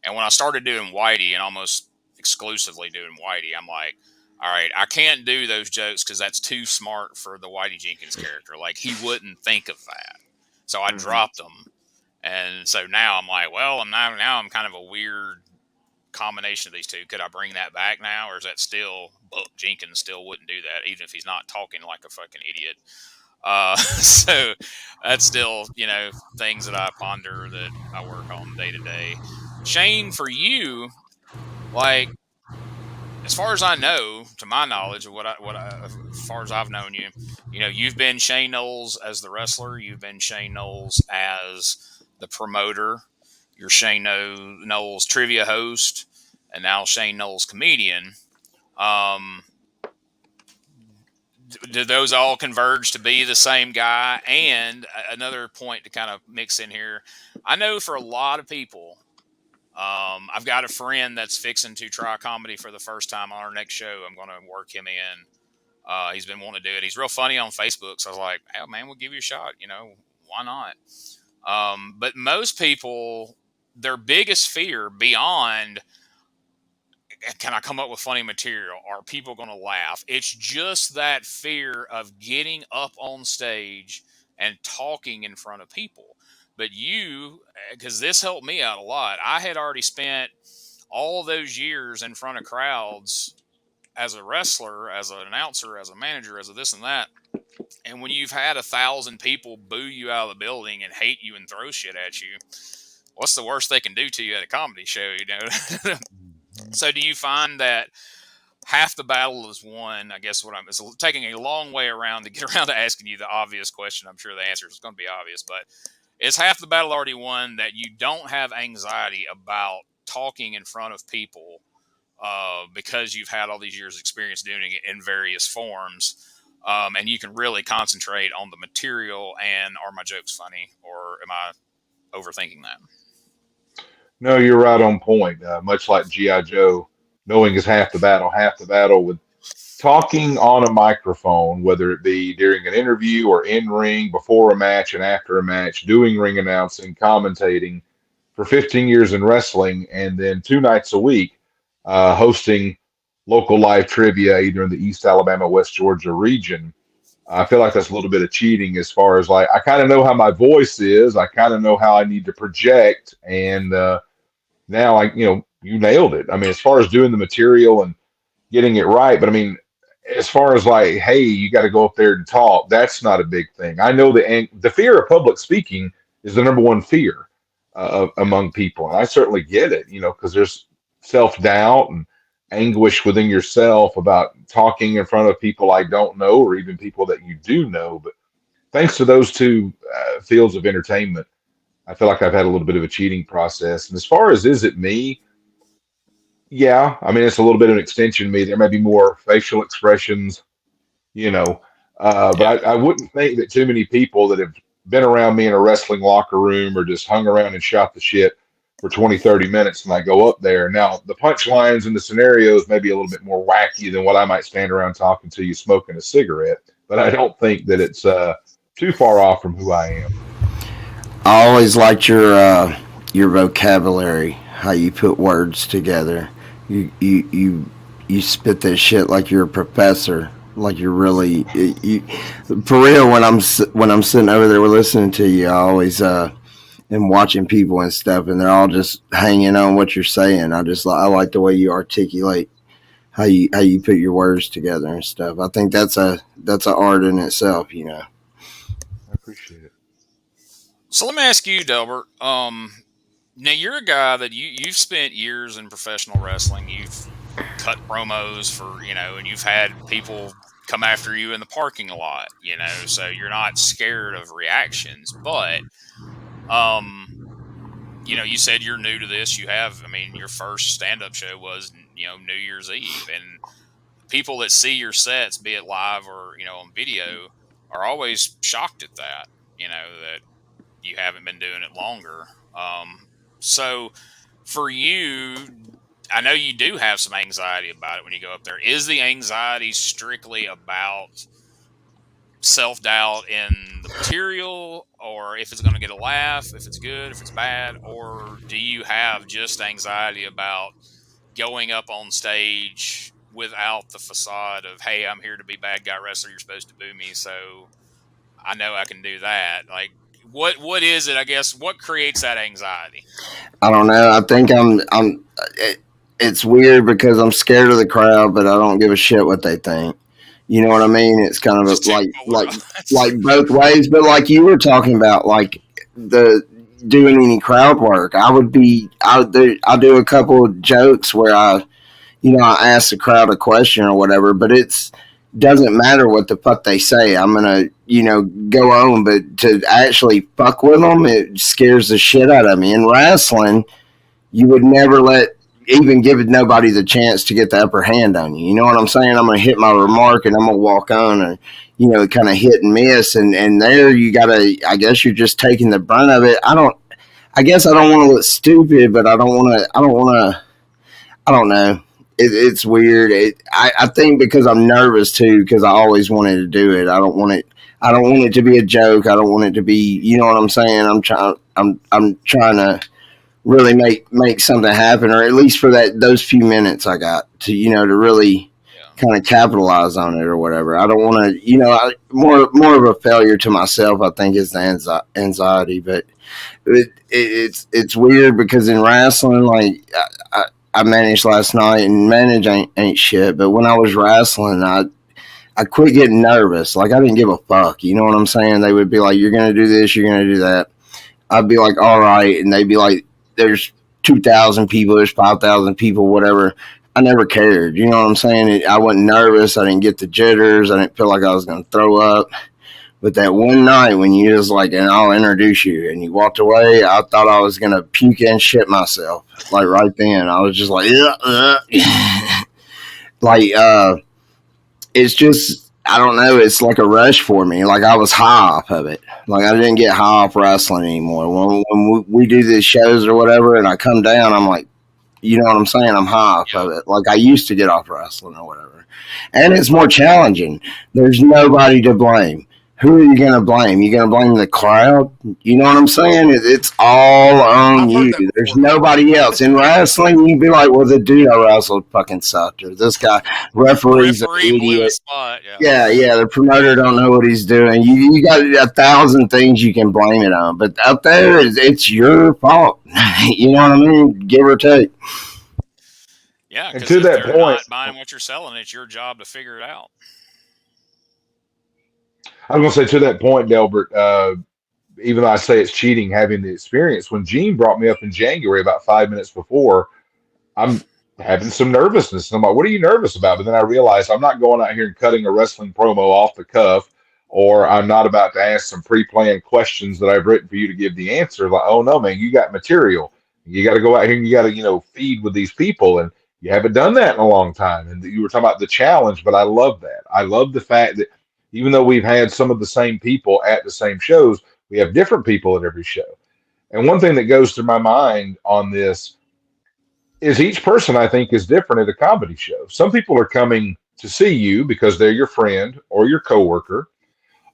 Speaker 1: And when I started doing Whitey and almost exclusively doing Whitey, I'm like, all right, I can't do those jokes because that's too smart for the Whitey Jenkins character. Like he wouldn't think of that. So I dropped them. And so now I'm like, well, I'm kind of a weird combination of these two. Could I bring that back now, or is that still Buck Jenkins still wouldn't do that, even if he's not talking like a fucking idiot? So that's still, things that I ponder that I work on day to day. Shane, for you, like as far as I know, to my knowledge of as far as I've known you, you've been Shane Noles as the wrestler, you've been Shane Noles as the promoter, you're Shane Noles trivia host, and now Shane Noles comedian. Um, do those all converge to be the same guy? And another point to kind of mix in here, I know for a lot of people, I've got a friend that's fixing to try comedy for the first time on our next show. I'm going to work him in He's been wanting to do it. He's real funny on Facebook. So I was like, "Oh man, we'll give you a shot. Why not?" But most people, their biggest fear beyond, can I come up with funny material? Are people going to laugh? It's just that fear of getting up on stage and talking in front of people. But because this helped me out a lot, I had already spent all those years in front of crowds as a wrestler, as an announcer, as a manager, as a this and that. And when you've had 1,000 people boo you out of the building and hate you and throw shit at you, what's the worst they can do to you at a comedy show, So do you find that half the battle is won? I guess it's taking a long way around to get around to asking you the obvious question. I'm sure the answer is going to be obvious, but is half the battle already won that you don't have anxiety about talking in front of people because you've had all these years experience doing it in various forms, and you can really concentrate on the material and are my jokes funny, or am I overthinking that?
Speaker 4: No, you're right on point. Much like G.I. Joe, knowing is half the battle. Half the battle with talking on a microphone, whether it be during an interview or in ring, before a match and after a match, doing ring announcing, commentating for 15 years in wrestling, and then 2 nights a week hosting local live trivia either in the East Alabama, West Georgia region. I feel like that's a little bit of cheating as far as like I kind of know how my voice is. I kind of know how I need to project, and now you nailed it. I mean, as far as doing the material and getting it right, but I mean, as far as like, hey, you got to go up there and talk, that's not a big thing. I know the fear of public speaking is the number one fear among people, and I certainly get it, because there's self-doubt and anguish within yourself about talking in front of people I don't know or even people that you do know. But thanks to those two fields of entertainment, I feel like I've had a little bit of a cheating process. And as far as is it me? Yeah, I mean, it's a little bit of an extension of me. There may be more facial expressions, but I wouldn't think that too many people that have been around me in a wrestling locker room or just hung around and shot the shit for 20, 30 minutes and I go up there. Now, the punchlines and the scenarios may be a little bit more wacky than what I might stand around talking to you smoking a cigarette, but I don't think that it's too far off from who I am.
Speaker 3: I always liked your vocabulary, how you put words together. You spit this shit like you're a professor, like you're really for real. When I'm sitting over there listening to you, I always am watching people and stuff, and they're all just hanging on what you're saying. I like the way you articulate how you put your words together and stuff. I think that's a art in itself,
Speaker 4: I appreciate it.
Speaker 1: So let me ask you, Delbert. Now you're a guy that you've spent years in professional wrestling. You've cut promos for, and you've had people come after you in the parking lot, so you're not scared of reactions. But, you said you're new to this. Your first stand-up show was, New Year's Eve, and people that see your sets, be it live or, on video, are always shocked at that, that you haven't been doing it longer. So for you, I know you do have some anxiety about it when you go up there. Is the anxiety strictly about self-doubt in the material, or if it's going to get a laugh, if it's good, if it's bad, or do you have just anxiety about going up on stage without the facade of, hey, I'm here to be bad guy wrestler, you're supposed to boo me, so I know I can do that? Like, what is it, I guess, what creates that anxiety?
Speaker 3: I don't know. I think it's weird because I'm scared of the crowd, but I don't give a shit what they think. You know what I mean? It's kind of like both ways, but like you were talking about, like the doing any crowd work, I'll do a couple of jokes where I ask the crowd a question or whatever, but it's doesn't matter what the fuck they say. I'm gonna, go on, but to actually fuck with them, it scares the shit out of me. In wrestling, you would never even give nobody the chance to get the upper hand on you. You know what I'm saying? I'm gonna hit my remark and I'm gonna walk on, and kind of hit and miss, and there you gotta. I guess you're just taking the brunt of it. I guess I don't want to look stupid, but I don't want to. I don't know. it's weird. I think because I'm nervous too, because I always wanted to do it. I don't want it. I don't want it to be a joke. I don't want it to be. You know what I'm saying? I'm trying to really make something happen, or at least for those few minutes I got to to really kind of capitalize on it or whatever. I don't want to more of a failure to myself. I think is the anxiety, but it's weird because in wrestling, like I managed last night, and manage ain't shit. But when I was wrestling, I quit getting nervous. Like I didn't give a fuck. You know what I'm saying? They would be like, "You're gonna do this. You're gonna do that." I'd be like, "All right," and they'd be like, "There's 2,000 people. There's 5,000 people. Whatever." I never cared. You know what I'm saying? I wasn't nervous. I didn't get the jitters. I didn't feel like I was gonna throw up. But that one night when you just like, and I'll introduce you, and you walked away, I thought I was gonna puke and shit myself. Like right then, I was just like, like it's just I don't know. It's like a rush for me. Like I was high off of it. Like I didn't get high off wrestling anymore. When we do these shows or whatever, and I come down, I'm like, you know what I'm saying? I'm high off of it. Like I used to get off wrestling or whatever, and it's more challenging. There's nobody to blame. Who are you going to blame? You going to blame the crowd? You know what I'm saying? It's all on you. There's nobody else. In wrestling, you'd be like, well, the dude I wrestled fucking sucked. Or this guy, referee's an idiot.
Speaker 1: Spot,
Speaker 3: yeah, the promoter don't know what he's doing. You got 1,000 things you can blame it on. But out there, it's your fault. You know what I mean? Give or take.
Speaker 1: Yeah, because if they're not buying what you're selling, it's your job to figure it out.
Speaker 4: I was going to say to that point, Delbert, even though I say it's cheating having the experience, when Gene brought me up in January about 5 minutes before, I'm having some nervousness. And I'm like, what are you nervous about? But then I realized I'm not going out here and cutting a wrestling promo off the cuff, or I'm not about to ask some pre-planned questions that I've written for you to give the answer. Like, oh no, man, you got material. You got to go out here and you got to, feed with these people. And you haven't done that in a long time. And you were talking about the challenge, but I love that. I love the fact that even though we've had some of the same people at the same shows, we have different people at every show. And one thing that goes through my mind on this is each person, I think, is different at a comedy show. Some people are coming to see you because they're your friend or your coworker,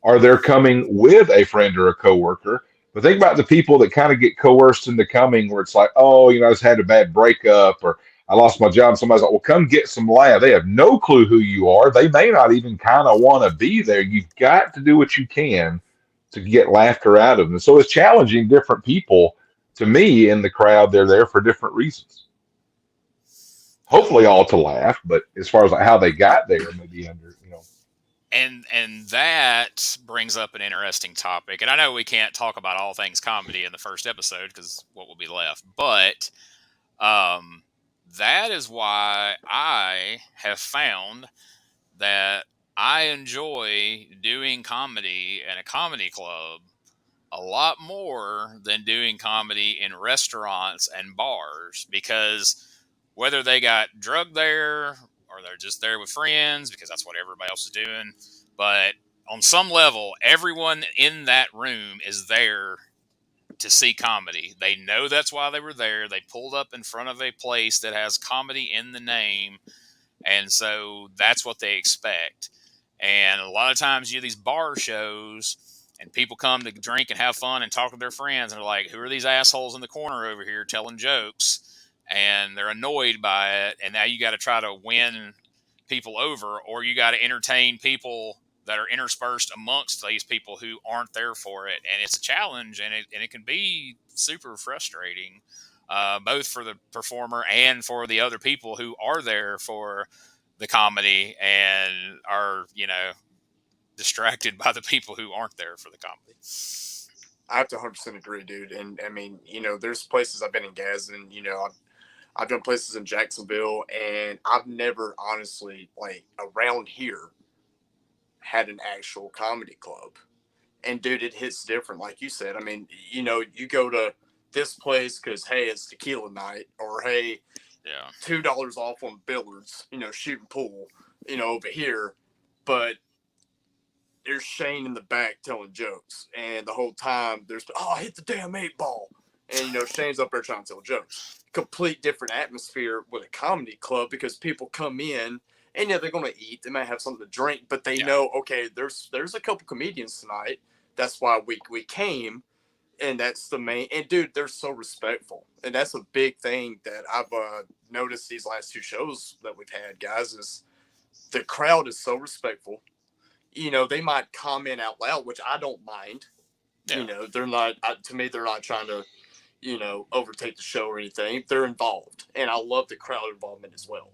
Speaker 4: or they're coming with a friend or a coworker. But think about the people that kind of get coerced into coming where it's like, oh, I just had a bad breakup, or I lost my job. Somebody's like, well, come get some laugh. They have no clue who you are. They may not even kind of want to be there. You've got to do what you can to get laughter out of them. So it's challenging different people. To me, in the crowd, they're there for different reasons. Hopefully all to laugh, but as far as like how they got there, maybe
Speaker 1: And that brings up an interesting topic. And I know we can't talk about all things comedy in the first episode because what will be left. But that is why I have found that I enjoy doing comedy in a comedy club a lot more than doing comedy in restaurants and bars, because whether they got drugged there or they're just there with friends because that's what everybody else is doing, but on some level, everyone in that room is there to see comedy. They know that's why they were there. They pulled up in front of a place that has comedy in the name, and so that's what they expect. And a lot of times you do these bar shows and people come to drink and have fun and talk to their friends, and they're like, who are these assholes in the corner over here telling jokes? And they're annoyed by it. And now you got to try to win people over, or you got to entertain people that are interspersed amongst these people who aren't there for it. And it's a challenge, and it can be super frustrating, both for the performer and for the other people who are there for the comedy and are, distracted by the people who aren't there for the comedy.
Speaker 2: I have to 100% agree, dude. And I mean, there's places I've been in Gadsden, I've done places in Jacksonville, and I've never honestly, like, around here had an actual comedy club. And dude, it hits different. Like you said, I mean, you go to this place because, hey, it's tequila night, or hey, $2 off on billiards, shooting pool, over here. But there's Shane in the back telling jokes, and the whole time there's, hit the damn 8 ball. And, Shane's up there trying to tell jokes. complete different atmosphere with a comedy club because people come in and they're going to eat. They might have something to drink, but they know, okay, there's a couple comedians tonight. That's why we came. And that's the main. And dude, they're so respectful, and that's a big thing that I've noticed these last 2 shows that we've had, guys. Is the crowd is so respectful. They might comment out loud, which I don't mind. Yeah. They're not. To me, they're not trying to, overtake the show or anything. They're involved, and I love the crowd involvement as well.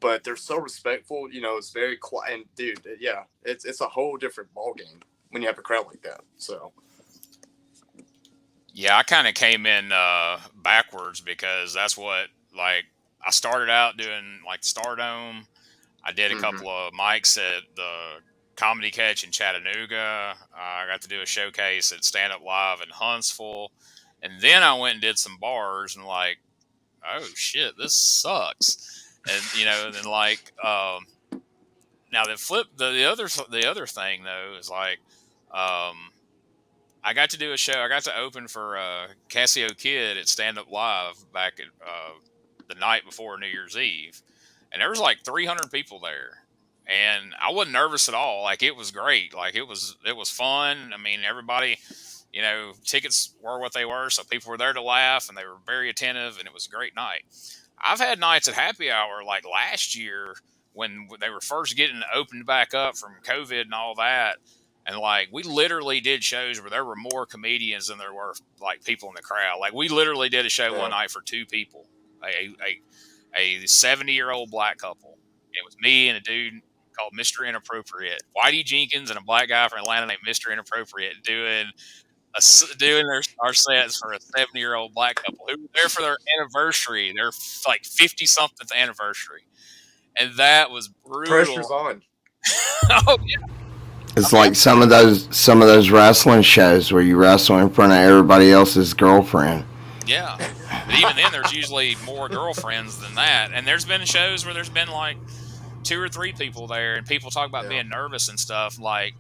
Speaker 2: But they're so respectful. It's very quiet. And dude, yeah, it's a whole different ball game when you have a crowd like that. So.
Speaker 1: Yeah, I kind of came in backwards because that's what, like, I started out doing, like, Stardome. I did a couple of mics at the Comedy Catch in Chattanooga. I got to do a showcase at Stand Up Live in Huntsville. And then I went and did some bars and, like, oh, shit, this sucks. And, then, like, now the other thing, though, is, like, I got to do a show. I got to open for Cassio Kid at Stand Up Live back at the night before New Year's Eve, and there was like 300 people there, and I wasn't nervous at all. Like, it was great. Like, it was fun. I mean, everybody, tickets were what they were, so people were there to laugh, and they were very attentive, and it was a great night. I've had nights at happy hour like last year when they were first getting opened back up from COVID and all that. And, like, we literally did shows where there were more comedians than there were, like, people in the crowd. Like, we literally did a show one night for 2 people, a 70-year-old black couple. It was me and a dude called Mr. Inappropriate. Whitey Jenkins and a black guy from Atlanta named Mr. Inappropriate doing our sets for a 70-year-old black couple who were there for their anniversary, their, like, 50-something anniversary. And that was brutal.
Speaker 2: Pressure's on.
Speaker 1: Oh, yeah.
Speaker 3: It's like some of those wrestling shows where you wrestle in front of everybody else's girlfriend.
Speaker 1: Yeah, but even then, there's usually more girlfriends than that. And there's been shows where there's been like 2 or 3 people there, and people talk about being nervous and stuff. Like,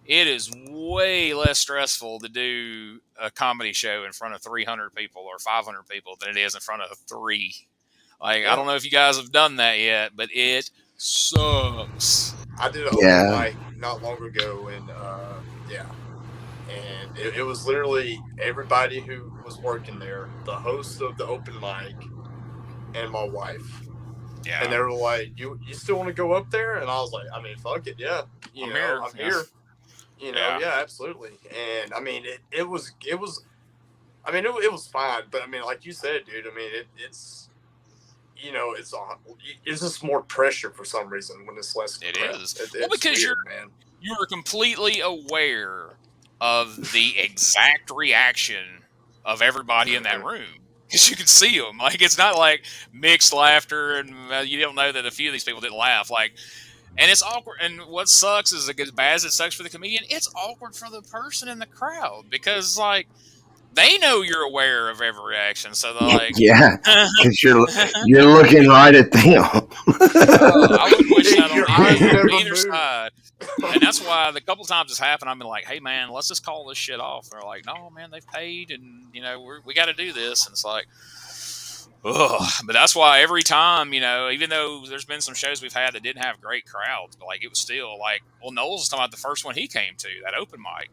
Speaker 1: it is way less stressful to do a comedy show in front of 300 people or 500 people than it is in front of 3. Like, I don't know if you guys have done that yet, but it sucks.
Speaker 2: I did an open mic not long ago, and and it was literally everybody who was working there, the host of the open mic, and my wife. Yeah. And they were like, "You still want to go up there?" And I was like, "I mean, fuck it, yeah. I'm here. Yeah, absolutely." And I mean, it was. I mean, it was fine, but I mean, like you said, dude. I mean, it's. It's just more pressure for some reason when it's less.
Speaker 1: It is. Well, because weird, you're completely aware of the exact reaction of everybody in that room because you can see them. Like, it's not like mixed laughter, and you don't know that a few of these people didn't laugh. Like, and it's awkward. And what sucks is, as bad as it sucks for the comedian, it's awkward for the person in the crowd because, like, they know you're aware of every reaction, so they're like,
Speaker 3: "Yeah," because you're looking right at them.
Speaker 1: I wouldn't wish that on either side, and that's why the couple times it's happened, I've been like, "Hey, man, let's just call this shit off." They're like, "No, man, they've paid, and we got to do this." And it's like, ugh. But that's why every time, even though there's been some shows we've had that didn't have great crowds, but like it was still like, well, Noles was talking about the first one he came to, that open mic.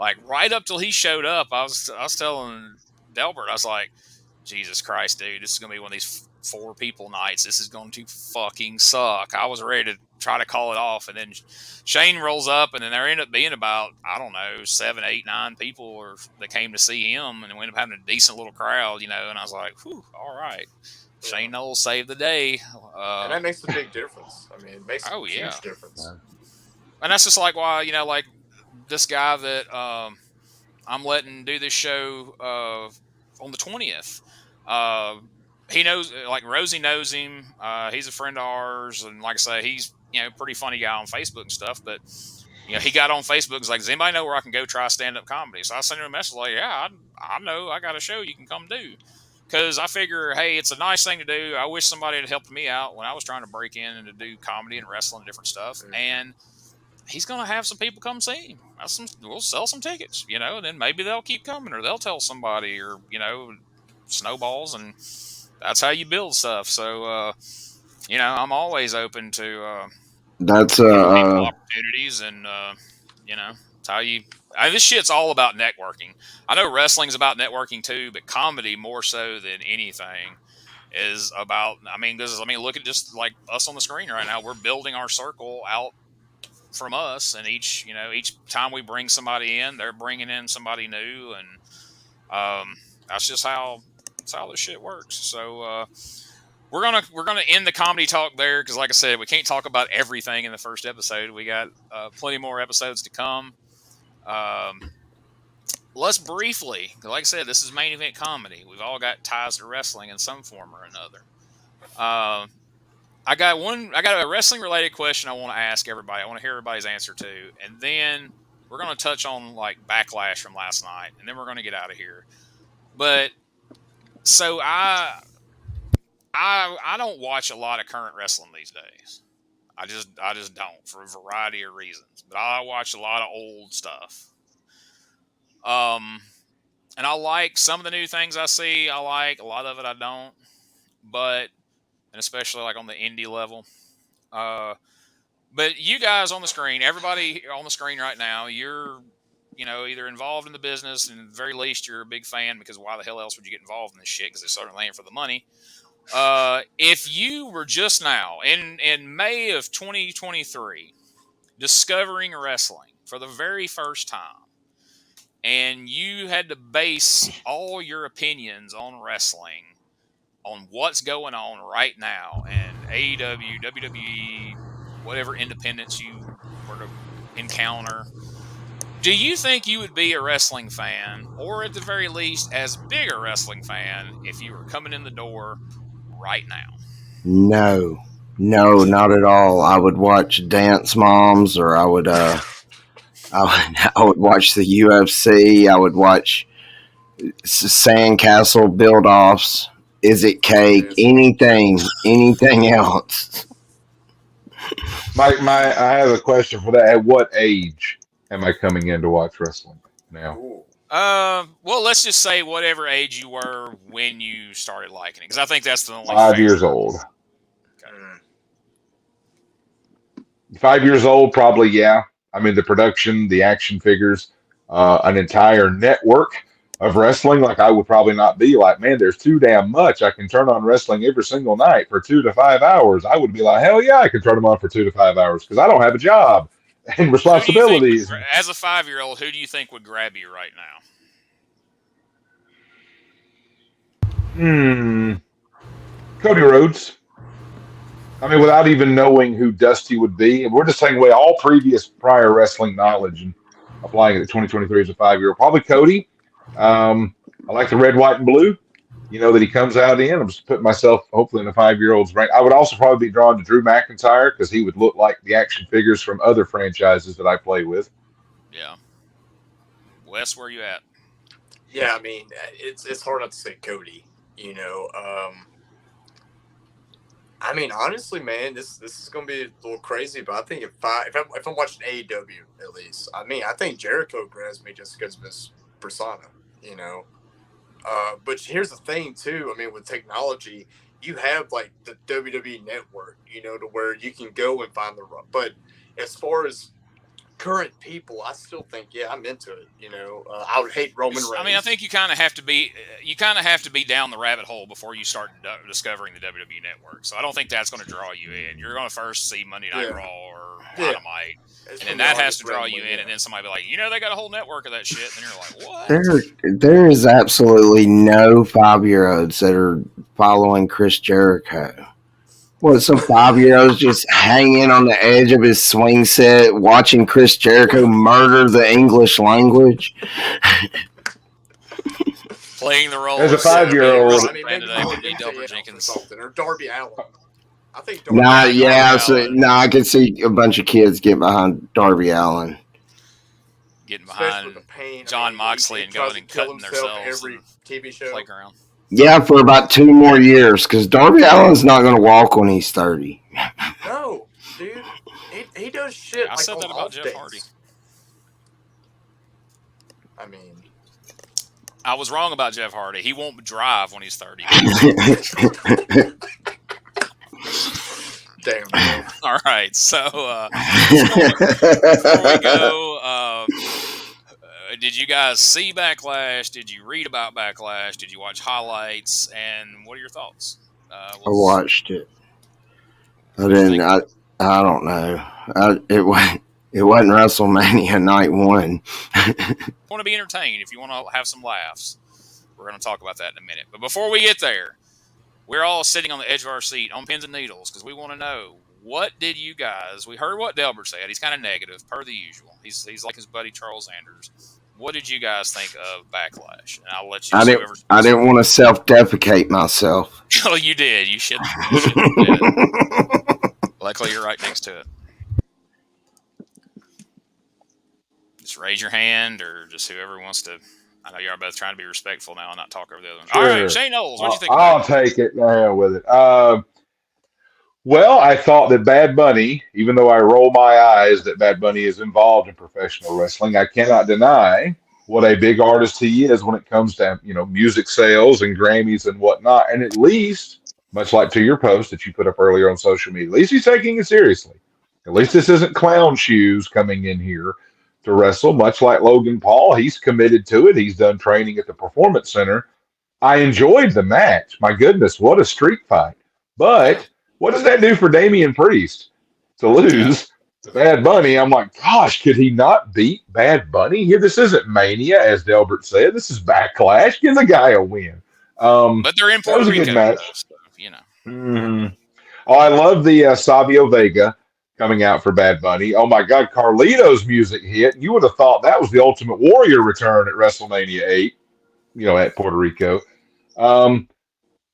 Speaker 1: Like, right up till he showed up, I was telling Delbert, I was like, Jesus Christ, dude, this is going to be one of these 4 people nights. This is going to fucking suck. I was ready to try to call it off. And then Shane rolls up, and then there ended up being about, I don't know, 7, 8, 9 people that came to see him. And we ended up having a decent little crowd, And I was like, whew, all right. Yeah. Shane Noles saved the day.
Speaker 2: And that makes a big difference. I mean, it makes a huge difference.
Speaker 1: And that's just like why, like, this guy that I'm letting do this show on the 20th. He knows, like, Rosie knows him. He's a friend of ours, and like I say, he's pretty funny guy on Facebook and stuff. But he got on Facebook and was like, "Does anybody know where I can go try stand-up comedy?" So I sent him a message like, "Yeah, I know. I got a show you can come do." Because I figure, hey, it's a nice thing to do. I wish somebody had helped me out when I was trying to break in and to do comedy and wrestling and different stuff. Mm-hmm. And he's going to have some people come see him. We'll sell some tickets, and then maybe they'll keep coming, or they'll tell somebody, or, snowballs. And that's how you build stuff. So, you know, I'm always open to
Speaker 3: That's
Speaker 1: giving people opportunities, and you know, it's how you. This shit's all about networking. I know wrestling's about networking too, but comedy more so than anything is about. I mean, look at just like us on the screen right now. We're building our circle out from us, and each time we bring somebody in, they're bringing in somebody new, and that's just how this shit works. So we're gonna end the comedy talk there because, like I said, we can't talk about everything in the first episode. We got plenty more episodes to come. Let's briefly, like I said, this is main event comedy. We've all got ties to wrestling in some form or another. I got a wrestling related question I want to ask everybody. I want to hear everybody's answer to, and then we're going to touch on like Backlash from last night, and then we're going to get out of here. But so I don't watch a lot of current wrestling these days. I just don't, for a variety of reasons. But I watch a lot of old stuff. And I like some of the new things I see. I like a lot of it I don't. But, and especially like on the indie level. But you guys on the screen, everybody on the screen right now, you're, you know, either involved in the business, and at the very least you're a big fan, because why the hell else would you get involved in this shit? Because they're certainly in for the money. If you were just now in May of 2023 discovering wrestling for the very first time, and you had to base all your opinions on wrestling on what's going on right now and AEW, WWE, whatever independents you were to encounter, do you think you would be a wrestling fan, or at the very least as big a wrestling fan, if you were coming in the door right now?
Speaker 3: No, not at all. I would watch Dance Moms, or I would watch the UFC. I would watch Sandcastle build-offs. Is it cake? Anything else?
Speaker 4: I have a question for that. At what age am I coming in to watch wrestling now?
Speaker 2: Ooh.
Speaker 1: Well, let's just say whatever age you were when you started liking it, because I think that's the only
Speaker 4: 5
Speaker 1: fair.
Speaker 4: years old.
Speaker 2: Mm.
Speaker 4: 5 years old, probably, yeah. I mean, the production, the action figures, an entire network of wrestling. Like, I would probably not be like, man, there's too damn much. I can turn on wrestling every single night for 2 to 5 hours. I would be like, hell yeah, I can turn them on for 2 to 5 hours because I don't have a job and responsibilities.
Speaker 1: As a 5-year-old, who do you think would grab you right now?
Speaker 4: Cody Rhodes. I mean, without even knowing who Dusty would be, and we're just taking away all prior wrestling knowledge and applying it to 2023 as a 5-year-old. Probably Cody. I like the red, white, and blue. You know, that he comes out in. I'm just putting myself hopefully in a 5-year-old's rank. I would also probably be drawn to Drew McIntyre because he would look like the action figures from other franchises that I play with.
Speaker 1: Yeah. Wes, where you at?
Speaker 2: Yeah, I mean, it's hard not to say Cody. You know, I mean, honestly, man, this is gonna be a little crazy, but I think if I'm watching AEW at least, I mean, I think Jericho grabs me just because of his persona. You know. But here's the thing, too. I mean, with technology, you have, like, the WWE Network, you know, to where you can go and find the – but as far as current people, I still think, yeah, I'm into it, you know. I would hate Roman Reigns.
Speaker 1: I mean, I think you kind of have to be down the rabbit hole before you start discovering the WWE Network. So I don't think that's going to draw you in. You're going to first see Monday Night Raw or Dynamite. And then that has to draw you in, and then somebody be like, you know, they got a whole network of that shit. And you're like, what?
Speaker 3: There is absolutely no 5-year-olds that are following Chris Jericho. What, some 5-year-olds just hanging on the edge of his swing set, watching Chris Jericho murder the English language?
Speaker 1: Playing the role
Speaker 4: as a 5-year-old.
Speaker 1: I mean, today would be Delbert Jenkins
Speaker 2: or Darby Allin. I think
Speaker 3: I could see a bunch of kids getting behind Darby Allin.
Speaker 1: Getting behind John Moxley and going and cutting themselves
Speaker 2: every TV show.
Speaker 1: Playground.
Speaker 3: Yeah, for about 2 more years, because Darby Allin's not going to walk when he's 30.
Speaker 2: No, dude. He does shit.
Speaker 1: I said that about Jeff Hardy.
Speaker 2: I mean,
Speaker 1: I was wrong about Jeff Hardy. He won't drive when he's 30.
Speaker 2: Damn. Man.
Speaker 1: All right. So before we go, did you guys see Backlash? Did you read about Backlash? Did you watch highlights? And what are your thoughts?
Speaker 3: I watched it. I didn't. I don't know. It wasn't WrestleMania night one.
Speaker 1: Want to be entertained? If you want to have some laughs, we're going to talk about that in a minute. But before we get there, we're all sitting on the edge of our seat on pins and needles because we want to know, what did you guys? We heard what Delbert said. He's kind of negative, per the usual. He's like his buddy Charles Anders. What did you guys think of Backlash? And I'll let you.
Speaker 3: I didn't want to self-defecate myself.
Speaker 1: Oh, you did. You should. Luckily, you're right next to it. Just raise your hand, or just whoever wants to. I know you're both trying to be respectful now and not talk over the other one.
Speaker 4: Sure.
Speaker 1: All right, Shane Noles, what do you think?
Speaker 4: I'll take it. The hell with it. Well, I thought that Bad Bunny, even though I roll my eyes that Bad Bunny is involved in professional wrestling, I cannot deny what a big artist he is when it comes to, music sales and Grammys and whatnot. And at least, much like to your post that you put up earlier on social media, at least he's taking it seriously. At least this isn't clown shoes coming in here to wrestle. Much like Logan Paul, he's committed to it. He's done training at the Performance Center. I enjoyed the match. My goodness, what a street fight. But what does that do for Damian Priest to lose to Bad Bunny? I'm like, gosh, could he not beat Bad Bunny here? This isn't Mania, as Delbert said. This is Backlash. Give the guy a win.
Speaker 1: But they're in Puerto Rico,
Speaker 4: match.
Speaker 1: So,
Speaker 4: Mm-hmm. Oh, I love the Savio Vega coming out for Bad Bunny. Oh, my God, Carlito's music hit. You would have thought that was the Ultimate Warrior return at WrestleMania 8, at Puerto Rico.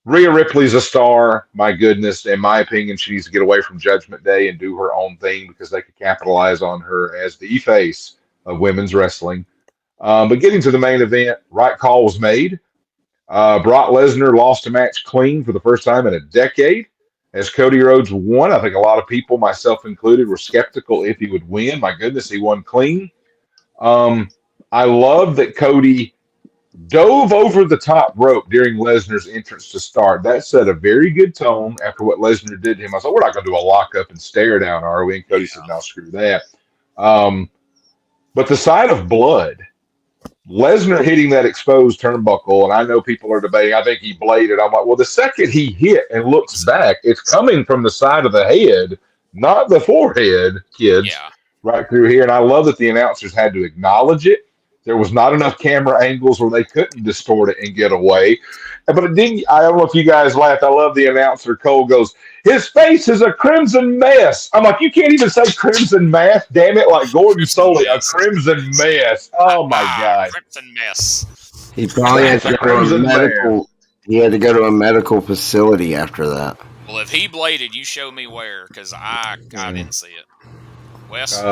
Speaker 4: Rhea Ripley's a star, my goodness. In my opinion, she needs to get away from Judgment Day and do her own thing because they could capitalize on her as the face of women's wrestling. But getting to the main event, right call was made. Brock Lesnar lost a match clean for the first time in a decade. As Cody Rhodes won, I think a lot of people, myself included, were skeptical if he would win. My goodness, he won clean. I love that Cody dove over the top rope during Lesnar's entrance to start. That set a very good tone after what Lesnar did to him. I thought, we're not going to do a lockup and stare down, are we? And Cody said, no, screw that. But the sight of blood, Lesnar hitting that exposed turnbuckle, and I know people are debating, I think he bladed. I'm like, well, the second he hit and looks back, it's coming from the side of the head, not the forehead, kids, right through here. And I love that the announcers had to acknowledge it. There was not enough camera angles where they couldn't distort it and get away. But it didn't. I don't know if you guys laughed. I love the announcer. Cole goes, his face is a crimson mess. I'm like, you can't even say crimson mess. Damn it. Like Gordon Soley, a crimson mess. Oh, my God.
Speaker 1: Crimson mess.
Speaker 3: He probably had to go to a medical. He had to go to a medical facility after that.
Speaker 1: Well, if he bladed, you show me where, because I didn't see it. Wes?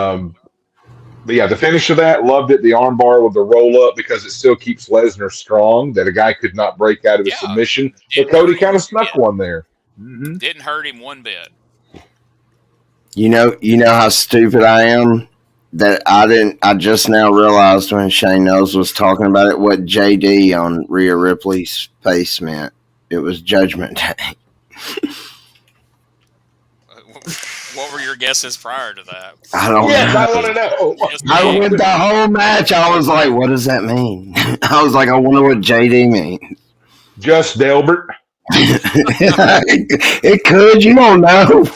Speaker 4: But yeah, the finish of that, loved it. The armbar with the roll up because it still keeps Lesnar strong, that a guy could not break out of a submission. But Cody kind of snuck one there. Mm-hmm.
Speaker 1: Didn't hurt him one bit.
Speaker 3: You know how stupid I am? That I just now realized when Shane Knowles was talking about it, what JD on Rhea Ripley's face meant. It was Judgment Day.
Speaker 1: What were your guesses prior to that?
Speaker 3: I don't know.
Speaker 4: I want to know.
Speaker 3: I went the whole match. I was like, what does that mean? I was like, I wonder what JD means.
Speaker 4: Just Delbert.
Speaker 3: It could. You don't know.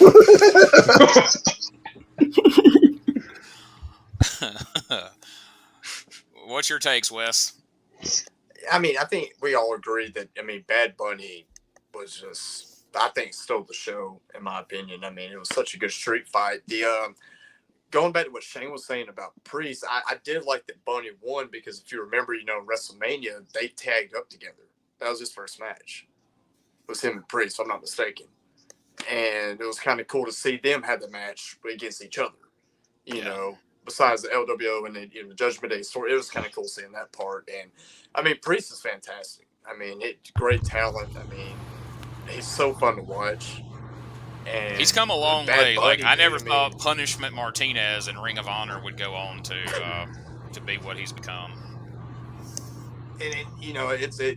Speaker 1: What's your takes, Wes?
Speaker 2: I mean, I think we all agree that, Bad Bunny was just, I think, stole the show, in my opinion. I mean, it was such a good street fight. Going back to what Shane was saying about Priest, I did like that Bunny won because if you remember, WrestleMania, they tagged up together. That was his first match. It was him and Priest, if I'm not mistaken. And it was kind of cool to see them have the match against each other, you know, besides the LWO and the Judgment Day story. It was kind of cool seeing that part. And, Priest is fantastic. Great talent. He's so fun to watch. And
Speaker 1: he's come a long way.
Speaker 2: Bunny,
Speaker 1: I never thought Punishment Martinez in Ring of Honor would go on to be what he's become.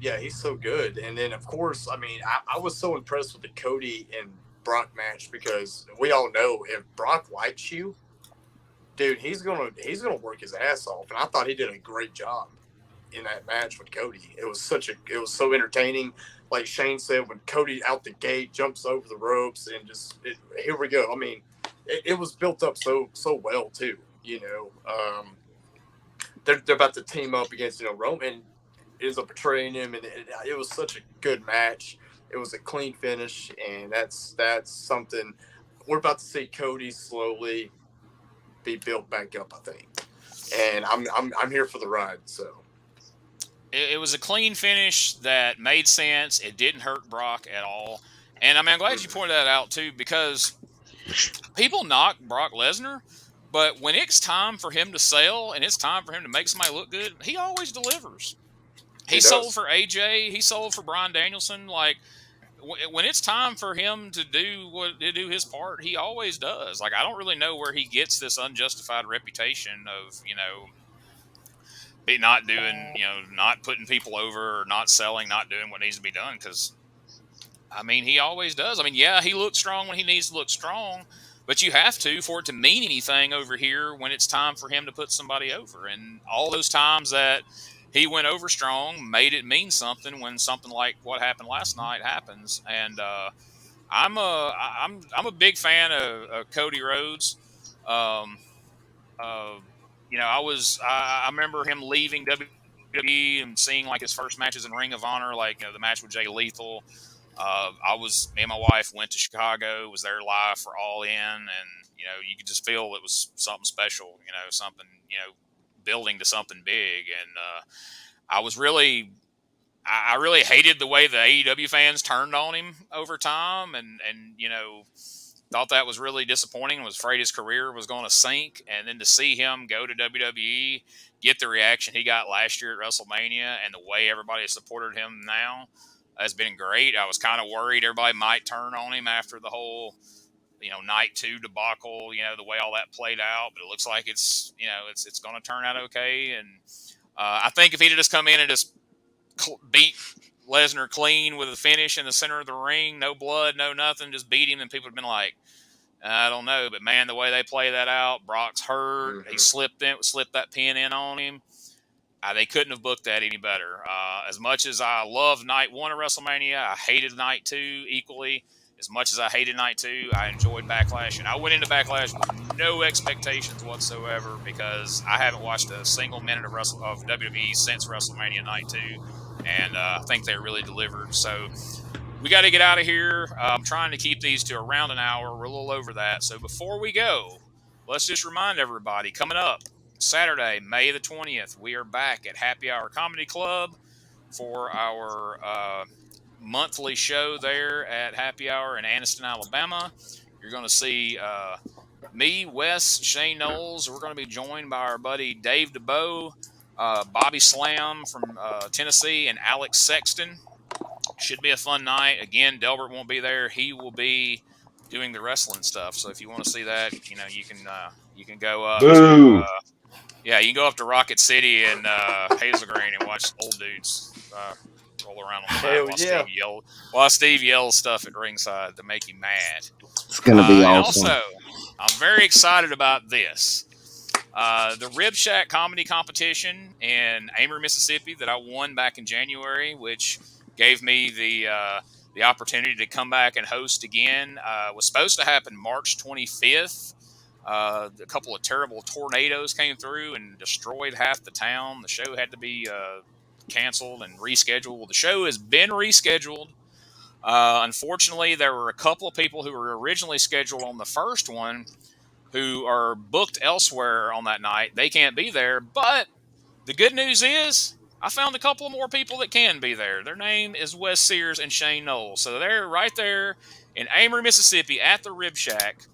Speaker 2: yeah, he's so good. And then of course, I mean, I was so impressed with the Cody and Brock match because we all know if Brock likes you, dude, he's gonna work his ass off. And I thought he did a great job in that match with Cody. It was so entertaining. Like Shane said, when Cody out the gate jumps over the ropes and here we go. I mean, it was built up so well too. They're about to team up against Roman. Ends up betraying him, and it was such a good match. It was a clean finish, and that's something we're about to see Cody slowly be built back up, I think. And I'm here for the ride. So
Speaker 1: it was a clean finish that made sense. It didn't hurt Brock at all. And I mean, I'm glad you pointed that out too, because people knock Brock Lesnar, but when it's time for him to sell and it's time for him to make somebody look good, he always delivers. He sold for AJ. He sold for Bryan Danielson. Like, when it's time for him to do his part, he always does. Like, I don't really know where he gets this unjustified reputation of, not doing, not putting people over or not selling, not doing what needs to be done. Because, I mean, he always does. I mean, yeah, he looks strong when he needs to look strong, but you have to for it to mean anything over here when it's time for him to put somebody over. And all those times that he went over strong, made it mean something when something like what happened last night happens. And I'm a big fan of Cody Rhodes. I remember him leaving WWE and seeing like his first matches in Ring of Honor, like the match with Jay Lethal. Me and my wife went to Chicago, was there live for All In, and you could just feel it was something special, something building to something big. And I really hated the way the AEW fans turned on him over time, and thought that was really disappointing. Was afraid his career was going to sink, and then to see him go to WWE, get the reaction he got last year at WrestleMania, and the way everybody has supported him now has been great. I was kind of worried everybody might turn on him after the whole night 2 debacle, the way all that played out, but it looks like it's going to turn out okay. And I think if he'd just come in and just beat Lesnar clean with a finish in the center of the ring, no blood, no nothing, just beat him, and people would have been like, I don't know. But man, the way they play that out, Brock's hurt. Mm-hmm. He slipped that pin in on him. They couldn't have booked that any better. As much as I love night 1 of WrestleMania, I hated night 2 equally. As much as I hated night 2, I enjoyed Backlash. And I went into Backlash with no expectations whatsoever because I haven't watched a single minute of WWE since WrestleMania night 2. And I think they really delivered. So we got to get out of here. I'm trying to keep these to around an hour. We're a little over that. So before we go, let's just remind everybody, coming up Saturday, May the 20th, we are back at Happy Hour Comedy Club for our monthly show there at Happy Hour in Anniston, Alabama. You're going to see me, Wes, Shane Noles. We're going to be joined by our buddy Dave DeBow, Bobby Slam from Tennessee, and Alex Sexton. Should be a fun night. Again, Delbert won't be there. He will be doing the wrestling stuff. So if you want to see that, you can go up. You can go up to Rocket City and Hazel Green and watch old dudes roll around on the mat while Steve yells stuff at ringside to make you mad.
Speaker 3: It's going to be awesome.
Speaker 1: Also, I'm very excited about this. The Rib Shack comedy competition in Amory, Mississippi that I won back in January, which gave me the opportunity to come back and host again, was supposed to happen March 25th. A couple of terrible tornadoes came through and destroyed half the town. The show had to be canceled and rescheduled. Well, the show has been rescheduled. Unfortunately, there were a couple of people who were originally scheduled on the first one who are booked elsewhere on that night. They can't be there, but the good news is I found a couple of more people that can be there. Their name is Wes Sears and Shane Noles. So they're right there in Amory, Mississippi at the Rib Shack,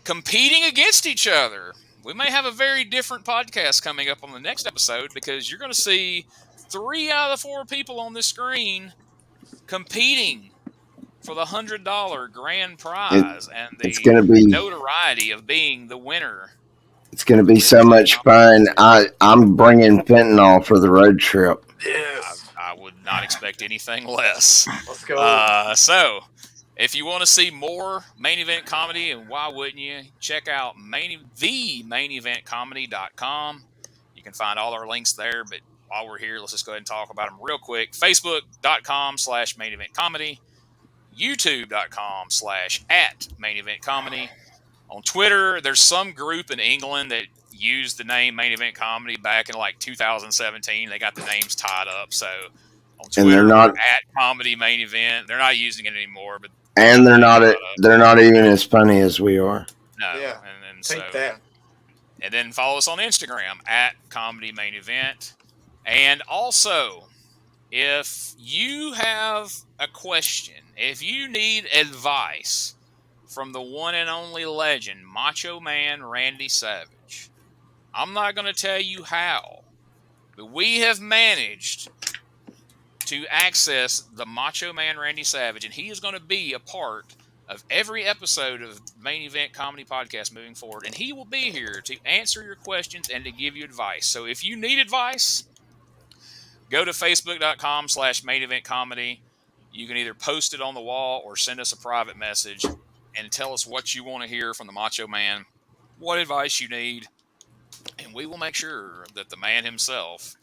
Speaker 1: competing against each other. We may have a very different podcast coming up on the next episode because you're going to see 3 out of the 4 people on this screen competing for the $100 grand prize and the notoriety of being the winner.
Speaker 3: It's going to be so much fun. I'm bringing fentanyl for the road trip.
Speaker 2: Yes.
Speaker 1: I would not expect anything less.
Speaker 2: Let's go.
Speaker 1: So, if you want to see more main event comedy, and why wouldn't you, check out themaineventcomedy.com. You can find all our links there, but while we're here, let's just go ahead and talk about them real quick. Facebook.com/maineventcomedy, YouTube.com/@maineventcomedy. On Twitter, there's some group in England that used the name Main Event Comedy back in like 2017. They got the names tied up. So on Twitter,
Speaker 3: And they're not
Speaker 1: we're @Comedy Main Event. They're not using it anymore, but
Speaker 3: and they're not even as funny as we are.
Speaker 1: no.
Speaker 2: Yeah.
Speaker 1: And
Speaker 2: Take
Speaker 1: so
Speaker 2: that.
Speaker 1: and then follow us on Instagram @Comedy Main Event. And also, if you have a question, if you need advice from the one and only legend, Macho Man Randy Savage, I'm not going to tell you how, but we have managed to access the Macho Man Randy Savage, and he is going to be a part of every episode of Main Event Comedy Podcast moving forward, and he will be here to answer your questions and to give you advice. So if you need advice, go to facebook.com/maineventcomedy. You can either post it on the wall or send us a private message and tell us what you want to hear from the Macho Man, what advice you need, and we will make sure that the man himself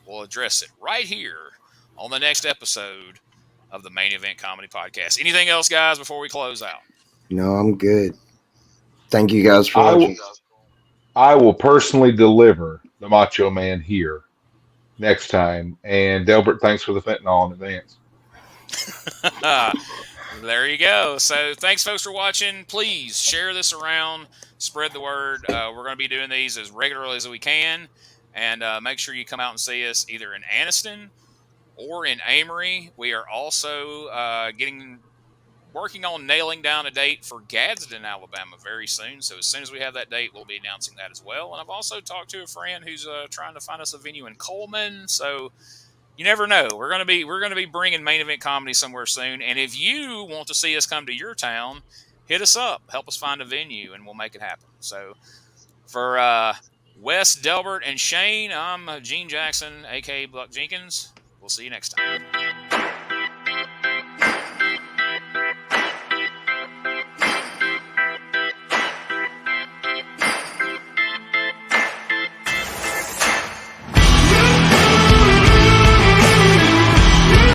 Speaker 1: will address it right here on the next episode of the Main Event Comedy Podcast. Anything else, guys, before we close out?
Speaker 3: No, I'm good. Thank you guys for watching.
Speaker 4: I will personally deliver the Macho Man here next time. And Delbert, thanks for the fentanyl in advance.
Speaker 1: There you go. So thanks, folks, for watching. Please share this around. Spread the word. We're going to be doing these as regularly as we can. And make sure you come out and see us either in Anniston or in Amory. We are also working on nailing down a date for Gadsden, Alabama very soon. So as soon as we have that date, we'll be announcing that as well. And I've also talked to a friend who's trying to find us a venue in Coleman. So you never know. We're gonna be bringing Main Event Comedy somewhere soon. And if you want to see us come to your town, hit us up. Help us find a venue, and we'll make it happen. So for Wes, Delbert, and Shane, I'm Gene Jackson, aka Buck Jenkins. We'll see you next time.